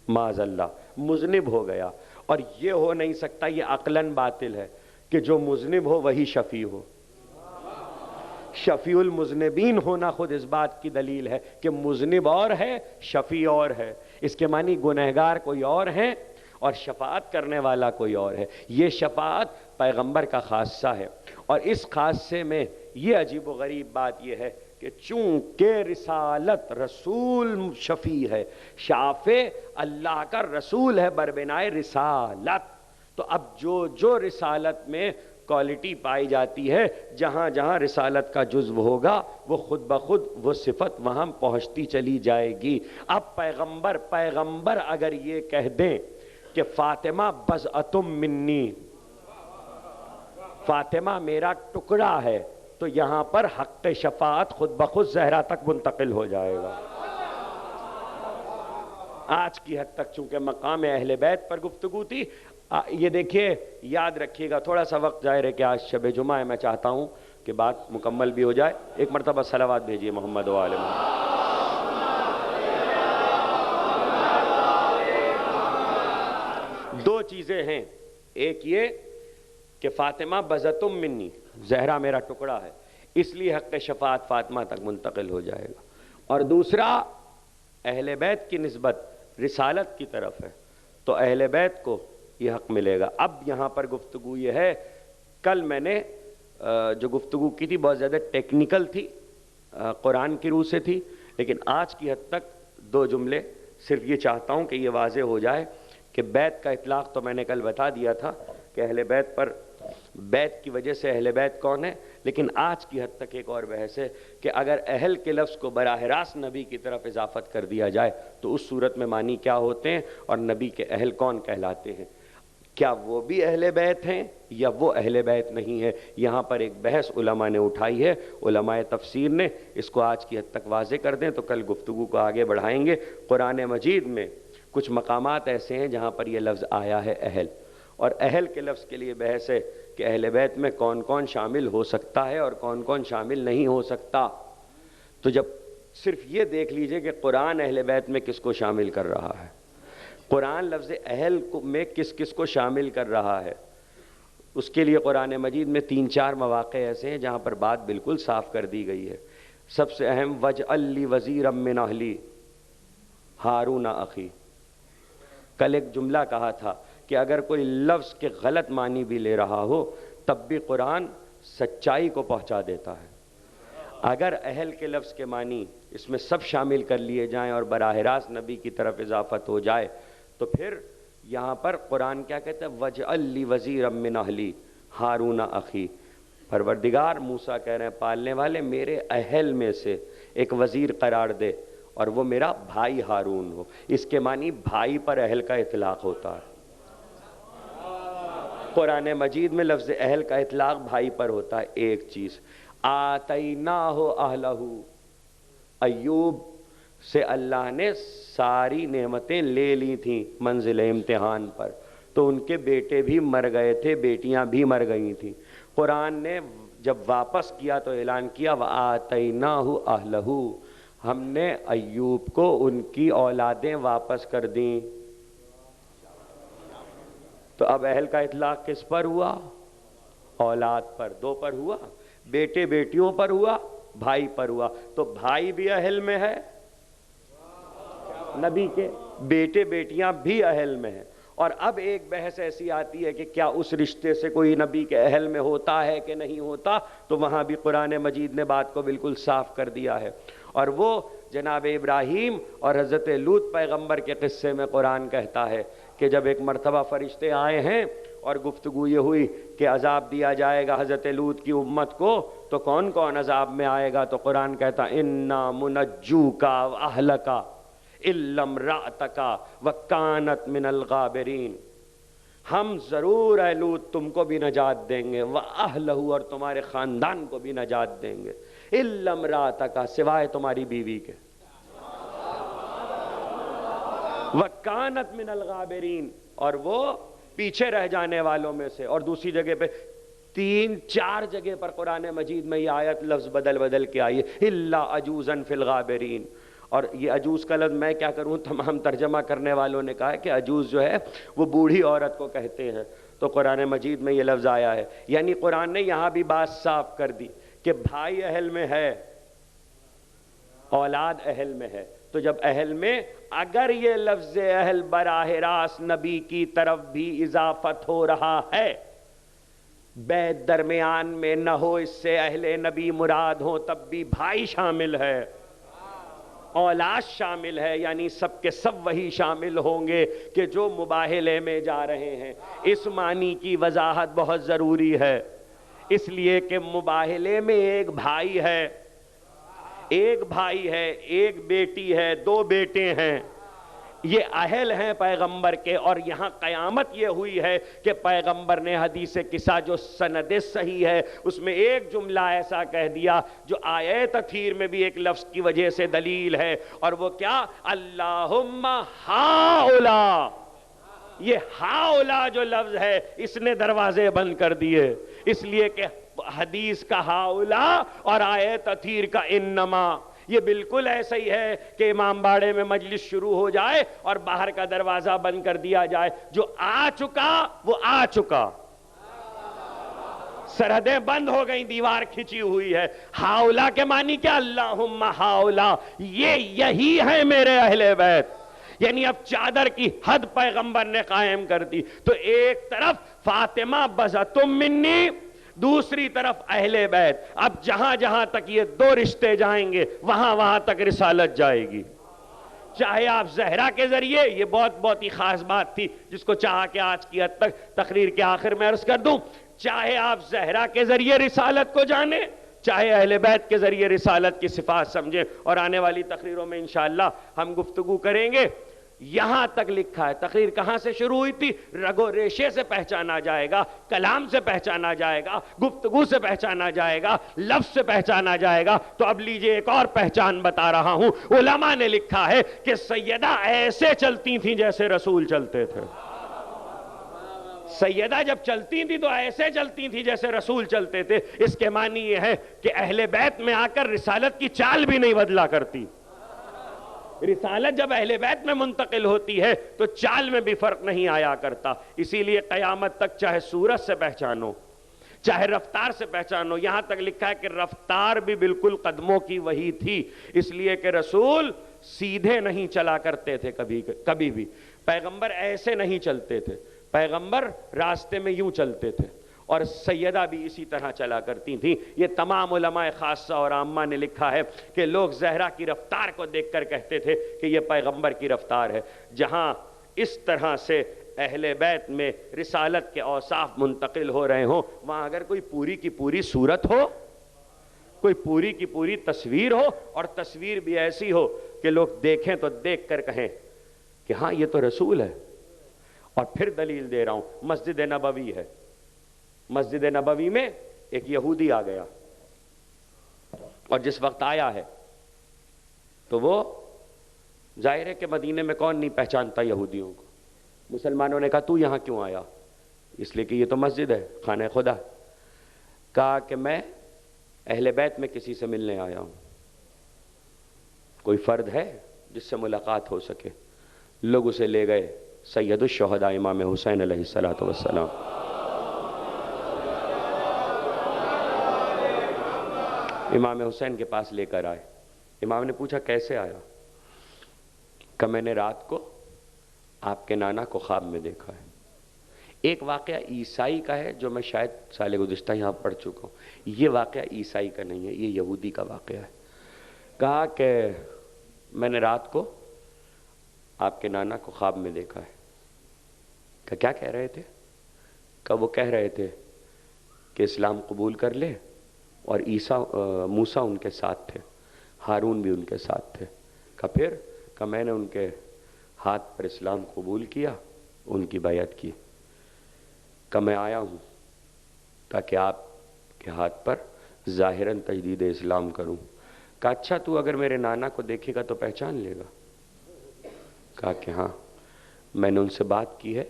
معاذ اللہ مذنب ہو گیا، اور یہ ہو نہیں سکتا، یہ عقلاً باطل ہے کہ جو مذنب ہو وہی شفیع ہو۔ شفیع المذنبین ہونا خود اس بات کی دلیل ہے کہ مذنب اور ہے، شفیع اور ہے۔ اس کے معنی گنہگار کوئی اور ہے اور شفاعت کرنے والا کوئی اور ہے۔ یہ شفاعت پیغمبر کا خاصہ ہے، اور اس خاصے میں یہ عجیب و غریب بات یہ ہے کہ چونکہ رسالت رسول شفیع ہے، شافع اللہ کا رسول ہے بربنائے رسالت، تو اب جو رسالت میں کوالٹی پائی جاتی ہے، جہاں جہاں رسالت کا جزو ہوگا وہ خود بخود وہ صفت وہاں پہنچتی چلی جائے گی۔ اب پیغمبر اگر یہ کہہ دیں کہ فاطمہ بضعۃ منی، فاطمہ میرا ٹکڑا ہے، تو یہاں پر حق شفاعت خود بخود زہرا تک منتقل ہو جائے گا۔ آج کی حد تک چونکہ مقام اہل بیت پر گفتگو تھی، یہ دیکھیے یاد رکھیے گا، تھوڑا سا وقت ظاہر ہے کہ آج شب جمعہ ہے، میں چاہتا ہوں کہ بات مکمل بھی ہو جائے۔ ایک مرتبہ صلوات بھیجیے محمد و آل محمد۔ دو چیزیں ہیں، ایک یہ کہ فاطمہ بضعۃ منی، زہرا میرا ٹکڑا ہے، اس لیے حق شفاعت فاطمہ تک منتقل ہو جائے گا، اور دوسرا اہل بیت کی نسبت رسالت کی طرف ہے، تو اہل بیت کو یہ حق ملے گا۔ اب یہاں پر گفتگو یہ ہے، کل میں نے جو گفتگو کی تھی بہت زیادہ ٹیکنیکل تھی، قرآن کی روح سے تھی، لیکن آج کی حد تک دو جملے صرف یہ چاہتا ہوں کہ یہ واضح ہو جائے کہ بیت کا اطلاق تو میں نے کل بتا دیا تھا کہ اہل بیت پر، بیت کی وجہ سے اہل بیت کون ہے، لیکن آج کی حد تک ایک اور بحث ہے کہ اگر اہل کے لفظ کو براہ راست نبی کی طرف اضافت کر دیا جائے تو اس صورت میں معنی کیا ہوتے ہیں، اور نبی کے اہل کون کہلاتے ہیں، کیا وہ بھی اہل بیت ہیں یا وہ اہل بیت نہیں ہے۔ یہاں پر ایک بحث علماء نے اٹھائی ہے، علماء تفسیر نے اس کو آج کی حد تک واضح کر دیں تو کل گفتگو کو آگے بڑھائیں گے۔ قرآن مجید میں کچھ مقامات ایسے ہیں جہاں پر یہ لفظ آیا ہے اہل، اور اہل کے لفظ کے لیے بحث ہے کہ اہل بیت میں کون کون شامل ہو سکتا ہے اور کون کون شامل نہیں ہو سکتا۔ تو جب صرف یہ دیکھ لیجئے کہ قرآن اہل بیت میں کس کو شامل کر رہا ہے، قرآن لفظ اہل میں کس کس کو شامل کر رہا ہے، اس کے لیے قرآن مجید میں 3-4 مواقع ایسے ہیں جہاں پر بات بالکل صاف کر دی گئی ہے۔ سب سے اہم وَاجْعَل لِّی وَزِيرًا مِّنْ أَهْلِي ہارون اخی۔ کل ایک جملہ کہا تھا کہ اگر کوئی لفظ کے غلط معنی بھی لے رہا ہو تب بھی قرآن سچائی کو پہنچا دیتا ہے۔ اگر اہل کے لفظ کے معنی اس میں سب شامل کر لیے جائیں اور براہ راست نبی کی طرف اضافت ہو جائے تو پھر یہاں پر قرآن کیا کہتا ہے، وَاجْعَل لِّی وَزِيرًا مِّنْ أَهْلِي ہارون اخی۔ پروردگار موسیٰ کہہ رہے ہیں پالنے والے میرے اہل میں سے ایک وزیر قرار دے اور وہ میرا بھائی ہارون ہو۔ اس کے معنی بھائی پر اہل کا اطلاق ہوتا ہے۔ قرآن مجید میں لفظ اہل کا اطلاق بھائی پر ہوتا ہے۔ ایک چیز آتیناہ اہلہ، ایوب سے اللہ نے ساری نعمتیں لے لی تھیں منزل امتحان پر، تو ان کے بیٹے بھی مر گئے تھے، بیٹیاں بھی مر گئی تھیں۔ قرآن نے جب واپس کیا تو اعلان کیا وَآتَيْنَاهُ أَهْلَهُ، ہم نے ایوب کو ان کی اولادیں واپس کر دیں۔ تو اب اہل کا اطلاق کس پر ہوا؟ اولاد پر، دو پر ہوا، بیٹے بیٹیوں پر ہوا، بھائی پر ہوا۔ تو بھائی بھی اہل میں ہے، نبی کے بیٹے بیٹیاں بھی اہل میں ہیں۔ اور اب ایک بحث ایسی آتی ہے کہ کیا اس رشتے سے کوئی نبی کے اہل میں ہوتا ہے کہ نہیں ہوتا، تو وہاں بھی قرآن مجید نے بات کو بالکل صاف کر دیا ہے۔ اور وہ جناب ابراہیم اور حضرت لوط پیغمبر کے قصے میں قرآن کہتا ہے کہ جب ایک مرتبہ فرشتے آئے ہیں اور گفتگو یہ ہوئی کہ عذاب دیا جائے گا حضرت لوط کی امت کو، تو کون کون عذاب میں آئے گا، تو قرآن کہتا اِنَّا مُنَجُّوكَ وَأَهْلَكَ، الا امرأتک وکانت من الغابرین، ہم ضرور اے لوط تم کو بھی نجات دیں گے، وَأَهْلَهُ، اور تمہارے خاندان کو بھی نجات دیں گے، اِلَّا امْرَأَتَكَ، سوائے تمہاری بیوی کے، وَكَانَتْ مِنَ الْغَابِرِينَ، اور وہ پیچھے رہ جانے والوں میں سے۔ اور دوسری جگہ پہ 3-4 جگہ پر قرآن مجید میں یہ آیت لفظ بدل بدل کے آئی ہے، اِلَّا عَجُوزًا فِي الْغَابِرِينَ۔ اور یہ عجوز کا لفظ میں کیا کروں، تمام ترجمہ کرنے والوں نے کہا ہے کہ عجوز جو ہے وہ بوڑھی عورت کو کہتے ہیں، تو قرآن مجید میں یہ لفظ آیا ہے، یعنی قرآن نے یہاں بھی بات صاف کر دی کہ بھائی اہل میں ہے، اولاد اہل میں ہے، تو جب اہل میں اگر یہ لفظ اہل براہ راست نبی کی طرف بھی اضافت ہو رہا ہے، بیت درمیان میں نہ ہو، اس سے اہل نبی مراد ہو، تب بھی بھائی شامل ہے، اولاد شامل ہے، یعنی سب کے سب وہی شامل ہوں گے کہ جو مباہلے میں جا رہے ہیں۔ اس معنی کی وضاحت بہت ضروری ہے، اس لیے کہ مباہلے میں ایک بھائی ہے، ایک بیٹی ہے، 2 بیٹے ہیں، یہ اہل ہیں پیغمبر کے، اور یہاں قیامت یہ ہوئی ہے کہ پیغمبر نے حدیث قصہ جو سند صحیح ہے اس میں ایک جملہ ایسا کہہ دیا جو آیہ تطہیر میں بھی ایک لفظ کی وجہ سے دلیل ہے، اور وہ کیا؟ اللہم ہاؤلا، یہ ہاؤلا جو لفظ ہے اس نے دروازے بند کر دیے، اس لیے کہ حدیث کا ہاؤلا اور آیہ تطہیر کا انما، یہ بالکل ایسا ہی ہے کہ امام باڑے میں مجلس شروع ہو جائے اور باہر کا دروازہ بند کر دیا جائے، جو آ چکا وہ آ چکا، سرحدیں بند ہو گئیں، دیوار کھچی ہوئی ہے۔ ہاؤلا کے معنی کیا؟ اللہم ہاؤلا، یہی ہے میرے اہل بیت، یعنی اب چادر کی حد پیغمبر نے قائم کر دی، تو ایک طرف فاطمہ بزتم منی، دوسری طرف اہل بیت، اب جہاں جہاں تک یہ 2 رشتے جائیں گے وہاں وہاں تک رسالت جائے گی، چاہے آپ زہرا کے ذریعے، یہ بہت ہی خاص بات تھی جس کو چاہا کہ آج کی حد تک تقریر کے آخر میں عرض کر دوں، چاہے آپ زہرا کے ذریعے رسالت کو جانیں، چاہے اہل بیت کے ذریعے رسالت کی صفات سمجھیں، اور آنے والی تقریروں میں انشاءاللہ ہم گفتگو کریں گے۔ یہاں تک لکھا ہے، تقریر کہاں سے شروع ہوئی تھی؟ رگ و ریشے سے پہچانا جائے گا، کلام سے پہچانا جائے گا، گفتگو سے پہچانا جائے گا، لفظ سے پہچانا جائے گا، تو اب لیجئے ایک اور پہچان بتا رہا ہوں۔ علماء نے لکھا ہے کہ سیدہ ایسے چلتی تھیں جیسے رسول چلتے تھے، سیدہ جب چلتی تھی تو ایسے چلتی تھی جیسے رسول چلتے تھے، اس کے معنی یہ ہے کہ اہل بیت میں آ کر رسالت کی چال بھی نہیں بدلا کرتی، رسالت جب اہل بیت میں منتقل ہوتی ہے تو چال میں بھی فرق نہیں آیا کرتا، اسی لیے قیامت تک چاہے صورت سے پہچانو، چاہے رفتار سے پہچانو، یہاں تک لکھا ہے کہ رفتار بھی بالکل قدموں کی وہی تھی، اس لیے کہ رسول سیدھے نہیں چلا کرتے تھے، کبھی بھی پیغمبر ایسے نہیں چلتے تھے، پیغمبر راستے میں یوں چلتے تھے، اور سیدہ بھی اسی طرح چلا کرتی تھیں۔ یہ تمام علماء خاصہ اور عامہ نے لکھا ہے کہ لوگ زہرا کی رفتار کو دیکھ کر کہتے تھے کہ یہ پیغمبر کی رفتار ہے۔ جہاں اس طرح سے اہل بیت میں رسالت کے اوصاف منتقل ہو رہے ہوں، وہاں اگر کوئی پوری کی پوری صورت ہو، کوئی پوری کی پوری تصویر ہو، اور تصویر بھی ایسی ہو کہ لوگ دیکھیں تو دیکھ کر کہیں کہ ہاں یہ تو رسول ہے۔ اور پھر دلیل دے رہا ہوں، مسجد نبوی ہے، مسجد نبوی میں ایک یہودی آ گیا، اور جس وقت آیا ہے تو وہ ظاہر ہے کہ مدینے میں کون نہیں پہچانتا یہودیوں کو، مسلمانوں نے کہا تو یہاں کیوں آیا؟ اس لیے کہ یہ تو مسجد ہے، خانہ خدا۔ کہا کہ میں اہل بیت میں کسی سے ملنے آیا ہوں، کوئی فرد ہے جس سے ملاقات ہو سکے؟ لوگ اسے لے گئے سید الشہداء امام حسین علیہ الصلوۃ والسلام، امام حسین کے پاس لے کر آئے۔ امام نے پوچھا کیسے آیا؟ کہ میں نے رات کو آپ کے نانا کو خواب میں دیکھا ہے۔ ایک واقعہ عیسائی کا ہے جو میں شاید سال گزشتہ یہاں پڑھ چکا ہوں، یہ واقعہ عیسائی کا نہیں ہے، یہ یہودی کا واقعہ ہے۔ کہا کہ میں نے رات کو آپ کے نانا کو خواب میں دیکھا ہے۔ کہ کیا کہہ رہے تھے؟ کہ وہ کہہ رہے تھے کہ اسلام قبول کر لے، اور موسیٰ ان کے ساتھ تھے، ہارون بھی ان کے ساتھ تھے۔ کہ پھر کہ میں نے ان کے ہاتھ پر اسلام قبول کیا، ان کی بیعت کی، کہ میں آیا ہوں تاکہ آپ کے ہاتھ پر ظاہراً تجدید اسلام کروں۔ کہا اچھا تو اگر میرے نانا کو دیکھے گا تو پہچان لے گا؟ کہا کہ ہاں، میں نے ان سے بات کی ہے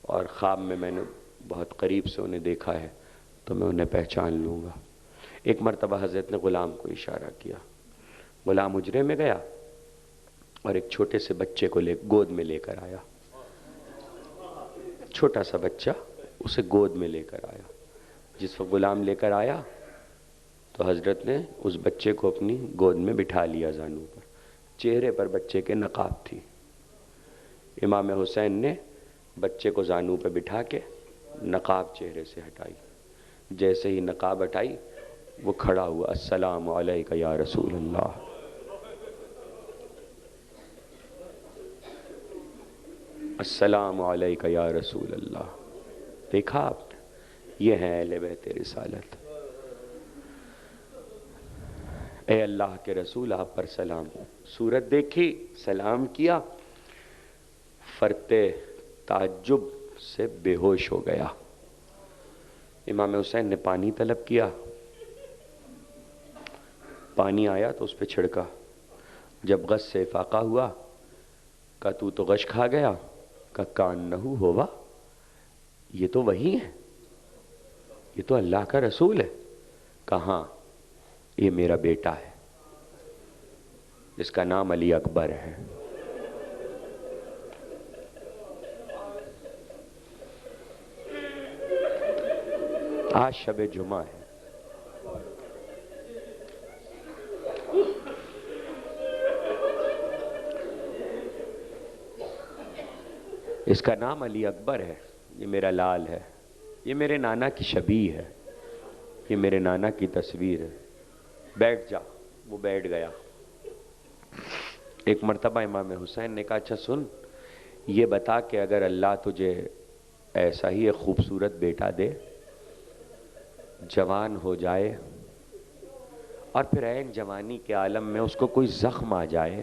اور خواب میں نے بہت قریب سے انہیں دیکھا ہے تو میں انہیں پہچان لوں گا۔ ایک مرتبہ حضرت نے غلام کو اشارہ کیا، غلام حجرے میں گیا اور ایک چھوٹے سے بچے کو گود میں لے کر آیا، چھوٹا سا بچہ اسے گود میں لے کر آیا۔ جس وقت غلام لے کر آیا تو حضرت نے اس بچے کو اپنی گود میں بٹھا لیا زانو پر، چہرے پر بچے کے نقاب تھی۔ امام حسین نے بچے کو زانو پہ بٹھا کے نقاب چہرے سے ہٹائی، جیسے ہی نقاب ہٹائی وہ کھڑا ہوا، السلام علیکہ یا رسول اللہ۔ السلام علیکہ یا رسول اللہ۔ دیکھا آپ نے، یہ ہیں اہل بیت رسالت۔ اے اللہ کے رسول آپ پر سلام۔ صورت دیکھی، سلام کیا، فرتے تعجب سے بے ہوش ہو گیا۔ امام حسین نے پانی طلب کیا، پانی آیا تو اس پہ چھڑکا، جب غش سے افاقہ ہوا کہا تو غش کھا گیا؟ کہا کانہو ہوا، یہ تو وہی ہے، یہ تو اللہ کا رسول ہے۔ کہا ہاں، یہ میرا بیٹا ہے جس کا نام علی اکبر ہے۔ آج شب جمعہ ہے، اس کا نام علی اکبر ہے، یہ میرا لال ہے، یہ میرے نانا کی شبیہ ہے، یہ میرے نانا کی تصویر ہے، بیٹھ جا۔ وہ بیٹھ گیا۔ ایک مرتبہ امام حسین نے کہا اچھا سن، یہ بتا کہ اگر اللہ تجھے ایسا ہی ایک خوبصورت بیٹا دے، جوان ہو جائے اور پھر عین جوانی کے عالم میں اس کو کوئی زخم آ جائے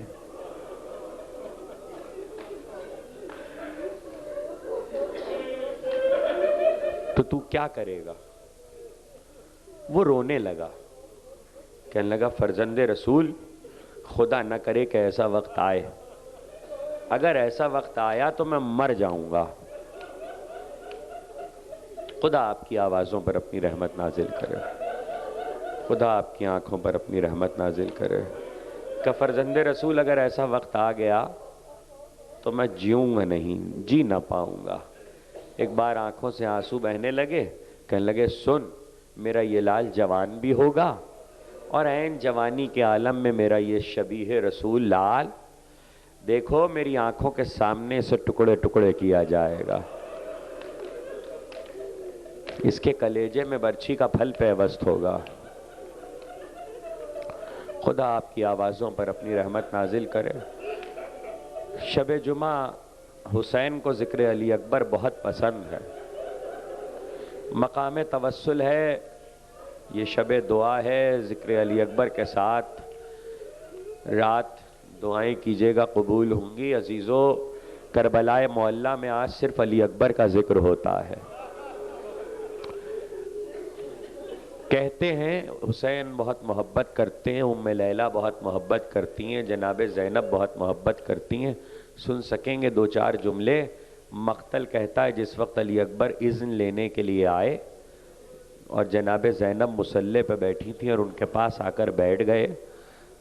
تو کیا کرے گا؟ وہ رونے لگا، کہنے لگا فرزند رسول، خدا نہ کرے کہ ایسا وقت آئے، اگر ایسا وقت آیا تو میں مر جاؤں گا۔ خدا آپ کی آوازوں پر اپنی رحمت نازل کرے، خدا آپ کی آنکھوں پر اپنی رحمت نازل کرے کہ فرزند رسول اگر ایسا وقت آ گیا تو میں جیوں گا نہیں، جی نہ پاؤں گا۔ ایک بار آنکھوں سے آنسو بہنے لگے، کہنے لگے سن، میرا یہ لال جوان بھی ہوگا اور عین جوانی کے عالم میں میرا یہ شبیہ رسول لال دیکھو میری آنکھوں کے سامنے سے ٹکڑے ٹکڑے کیا جائے گا، اس کے کلیجے میں برچھی کا پھل پیوست ہوگا۔ خدا آپ کی آوازوں پر اپنی رحمت نازل کرے۔ شب جمعہ حسین کو ذکر علی اکبر بہت پسند ہے، مقام توسل ہے، یہ شب دعا ہے، ذکر علی اکبر کے ساتھ رات دعائیں کیجیے گا، قبول ہوں گی۔ عزیزو، کربلا معلیٰ میں آج صرف علی اکبر کا ذکر ہوتا ہے۔ کہتے ہیں حسین بہت محبت کرتے ہیں، ام لیلہ بہت محبت کرتی ہیں، جناب زینب بہت محبت کرتی ہیں۔ سن سکیں گے دو چار جملے؟ مقتل کہتا ہے جس وقت علی اکبر اذن لینے کے لیے آئے اور جناب زینب مصلی پہ بیٹھی تھیں اور ان کے پاس آ کر بیٹھ گئے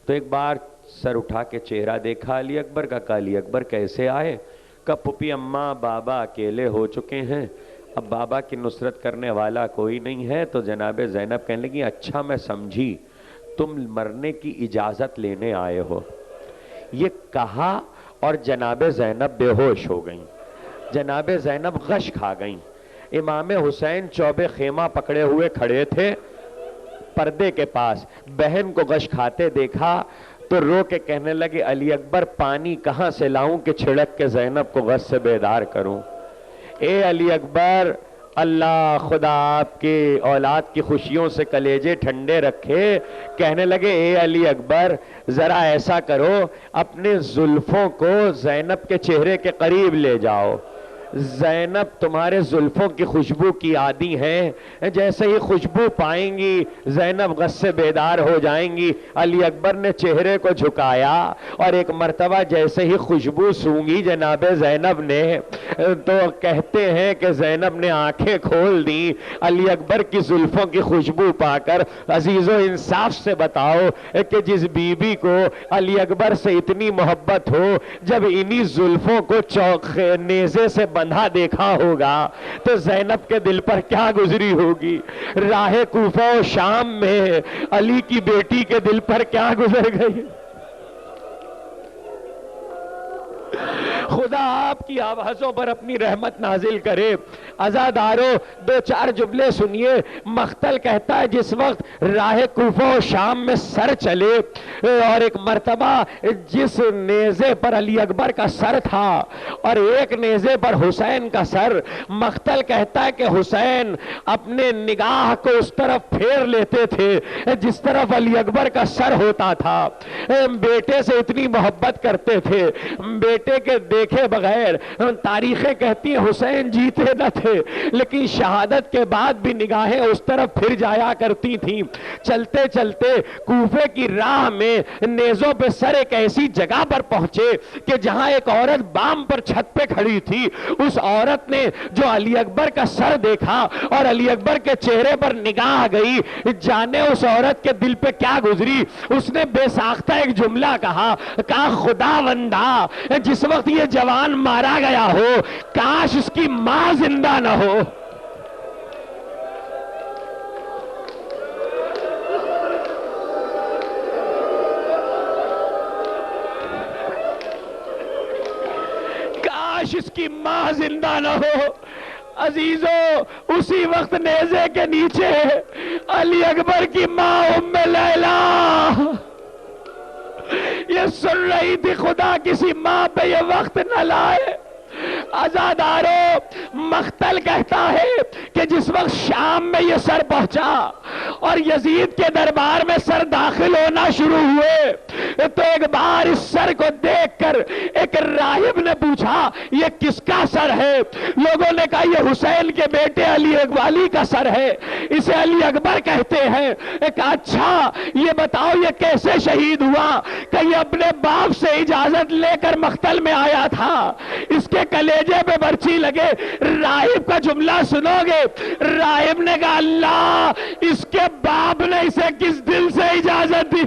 تو ایک بار سر اٹھا کے چہرہ دیکھا علی اکبر کا، کہا علی اکبر کیسے آئے؟ کہا پھپھی اماں بابا اکیلے ہو چکے ہیں، اب بابا کی نصرت کرنے والا کوئی نہیں ہے۔ تو جناب زینب کہنے لگی اچھا میں سمجھی تم مرنے کی اجازت لینے آئے ہو۔ یہ کہا اور جناب زینب بے ہوش ہو گئیں، جناب زینب غش کھا گئیں۔ امام حسین چوبے خیمہ پکڑے ہوئے کھڑے تھے پردے کے پاس، بہن کو غش کھاتے دیکھا تو رو کے کہنے لگے علی اکبر پانی کہاں سے لاؤں کہ چھڑک کے زینب کو غش سے بیدار کروں؟ اے علی اکبر اللہ خدا آپ کی اولاد کی خوشیوں سے کلیجے ٹھنڈے رکھے. کہنے لگے اے علی اکبر ذرا ایسا کرو اپنے زلفوں کو زینب کے چہرے کے قریب لے جاؤ. زینب تمہارے زلفوں کی خوشبو کی عادی ہیں, جیسے ہی خوشبو پائیں گی زینب غصے سے بیدار ہو جائیں گی. علی اکبر نے چہرے کو جھکایا اور ایک مرتبہ جیسے ہی خوشبو سونگی جناب زینب نے تو کہتے ہیں کہ زینب نے آنکھیں کھول دی. علی اکبر کی زلفوں کی خوشبو پا کر عزیز و انصاف سے بتاؤ کہ جس بی بی کو علی اکبر سے اتنی محبت ہو, جب انہی زلفوں کو نیزے سے بندھا دیکھا ہوگا تو زینب کے دل پر کیا گزری ہوگی. راہ کوفہ و شام میں علی کی بیٹی کے دل پر کیا گزر گئی. خدا آپ کی آوازوں پر اپنی رحمت نازل کرے. عزادارو دو چار جملے سنیے. مختل کہتا ہے جس وقت راہ کوفہ و شام میں سر چلے اور ایک مرتبہ جس نیزے پر علی اکبر کا سر تھا اور ایک نیزے پر حسین کا سر, مختل کہتا ہے کہ حسین اپنے نگاہ کو اس طرف پھیر لیتے تھے جس طرف علی اکبر کا سر ہوتا تھا. بیٹے سے اتنی محبت کرتے تھے, بیٹے کے دیکھے بغیر تاریخیں کہتی ہیں حسین جیتے نہ تھے لیکن شہادت کے بعد بھی نگاہیں اس طرف پھر جایا کرتی تھیں. چلتے چلتے کوفے کی راہ میں نیزوں پہ سر ایک ایسی جگہ پر پہنچے کہ جہاں ایک عورت بام پر چھت پہ کھڑی تھی. اس عورت نے جو علی اکبر کا سر دیکھا اور علی اکبر کے چہرے پر نگاہ گئی, جانے اس عورت کے دل پہ کیا گزری. اس نے بے ساختہ ایک جملہ کہا خدا بندہ جس وقت یہ جوان مارا گیا ہو کاش اس کی ماں زندہ نہ ہو. کاش اس کی ماں زندہ نہ ہو. عزیزو اسی وقت نیزے کے نیچے علی اکبر کی ماں ام لیلا یہ سن رہی تھی خدا کسی ماں پہ یہ وقت نہ لائے. عزادارو مختل کہتا ہے کہ جس وقت شام میں یہ سر پہنچا اور یزید کے دربار میں سر داخل ہونا شروع ہوئے تو ایک بار اس سر کو دیکھ کر ایک راہب نے پوچھا یہ کس کا سر ہے. لوگوں نے کہا یہ حسین کے بیٹے علی اکبر کا سر ہے, اسے علی اکبر کہتے ہیں. کہا اچھا یہ بتاؤ یہ کیسے شہید ہوا. کہ یہ اپنے باپ سے اجازت لے کر مقتل میں آیا تھا. اس کے کلیجے پہ برچی لگے. راہب کا جملہ سنو گے. راہب نے کہا اللہ اس کے باپ نے اسے کس دل سے اجازت دی.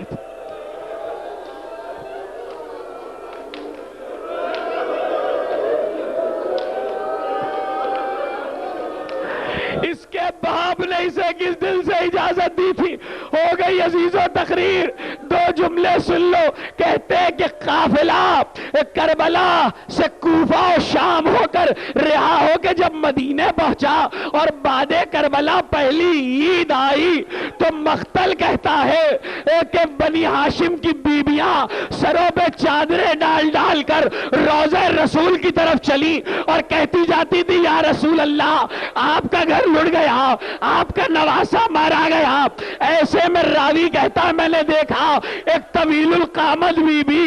اس کے باپ نے اسے کس دل سے اجازت دی تھی. ہو گئی عزیزو تقریر. دو جملے سن لو. کہتے ہیں کہ قافلہ کربلا سے کوفہ و شام ہو کر رہا ہو کے جب مدینے پہنچا اور بعد کربلا پہلی عید آئی تو مختل کہتا ہے کہ بنی ہاشم کی بیبیاں سروں پہ چادریں ڈال ڈال کر روضہ رسول کی طرف چلی اور کہتی جاتی تھی یا رسول اللہ آپ کا گھر لٹ گیا, آپ کا نواسا مارا گیا. ایسے میں راوی کہتا ہے میں نے دیکھا ایک طویل القامت بی بی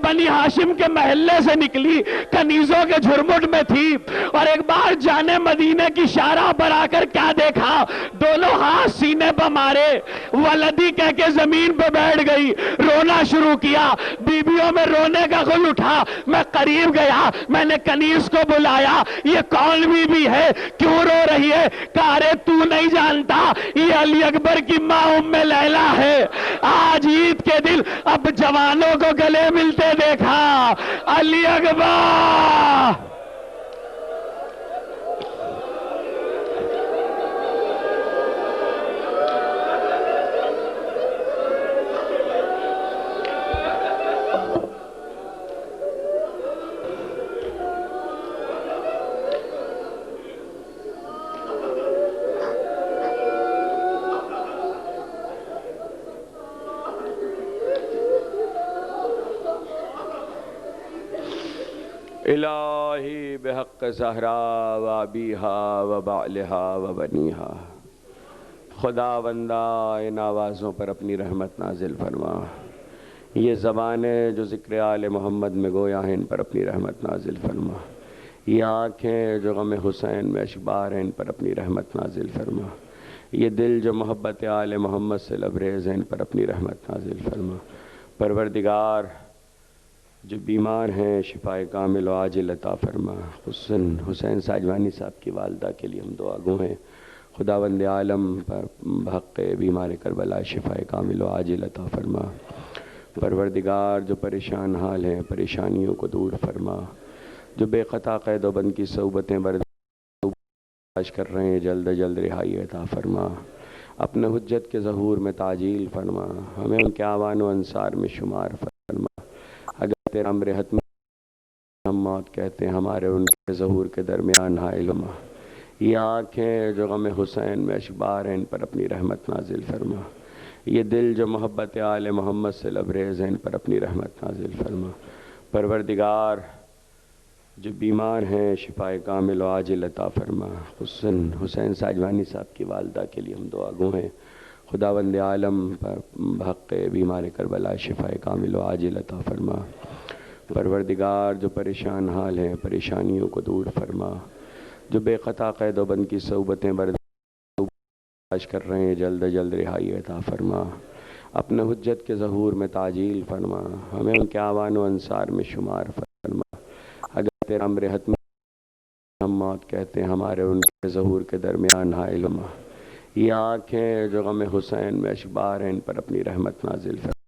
بنی ہاشم کے محلے سے نکلی, کنیزوں کے جھرمٹ میں تھی اور ایک بار جانے مدینے کی شارع پر آ کر کیا دیکھا, دونوں ہاتھ سینے پر مارے, ولدی کہہ کے زمین پہ بیٹھ گئی, رونا شروع کیا. بیبیوں میں رونے کا غل اٹھا. میں قریب گیا, میں نے کنیز کو بلایا, یہ کون بی بی ہے, کیوں رو رہی ہے. کہا رے تو نہیں جانتا یہ علی اکبر کی ماں ام لیلا ہے. آج عید کے دن اب جوانوں کو گلے ملتے دیکھا. علی اکبر الہی بحق زہرا و ابیہا و بعلہا و بنیہا، خدا بندہ ان آوازوں پر اپنی رحمت نازل فرما۔ یہ زبانیں جو ذکر آل محمد میں گویا ہیں ان پر اپنی رحمت نازل فرما۔ یہ آنکھیں جو غم حسین میں اشبار ہیں ان پر اپنی رحمت نازل فرما۔ یہ دل جو محبت آل محمد سے لبریز ہیں ان پر اپنی رحمت نازل فرما۔ پروردگار جو بیمار ہیں شفاء کامل و عاجل عطا فرما۔ حسین ساجوانی صاحب کی والدہ کے لیے ہم دعا گو ہیں، خداوند عالم پر بحق بیمار کربلا شفاء کامل و عاجل عطا فرما۔ پروردگار جو پریشان حال ہیں پریشانیوں کو دور فرما، جو بے قطع قید و بند کی صعوبتیں برداشت کر رہے ہیں جلد از جلد رہائی عطا فرما۔ اپنے حجت کے ظہور میں تعجیل فرما، ہمیں ان کے اعوان و انصار میں شمار فرما۔ اگر تیرا امر حتمی ہم موت کہتے ہیں، ہمارے ان کے ظہور کے درمیان حائل ہما۔ یہ آنکھیں جو غم حسین میں اشبار ہیں ان پر اپنی رحمت نازل فرما۔ یہ دل جو محبت آل محمد سے لبریز ہیں ان پر اپنی رحمت نازل فرما۔ پروردگار جو بیمار ہیں شفاء کامل و عاجل عطا فرما۔ حسین ساجوانی صاحب کی والدہ کے لیے ہم دعا گو ہیں، خداوند عالم پر بحق بیمار کربلا شفاء کامل و عاجل عطا فرما۔ پروردگار جو پریشان حال ہیں پریشانیوں کو دور فرما، جو بے قطع قید و بند کی صعوبتیں برداشت کر رہے ہیں جلد از جلد رہائی عطا فرما۔ اپنے حجت کے ظہور میں تعجیل فرما، ہمیں ان کے اعوان و انصار میں شمار فرما۔ اگر تیرا امر حتمی ہم موت کہتے ہیں، ہمارے ان کے ظہور کے درمیان حائل ہما۔ یہ آنکھیں جو غم حسین میں اشبار ہیں ان پر اپنی رحمت نازل فرما۔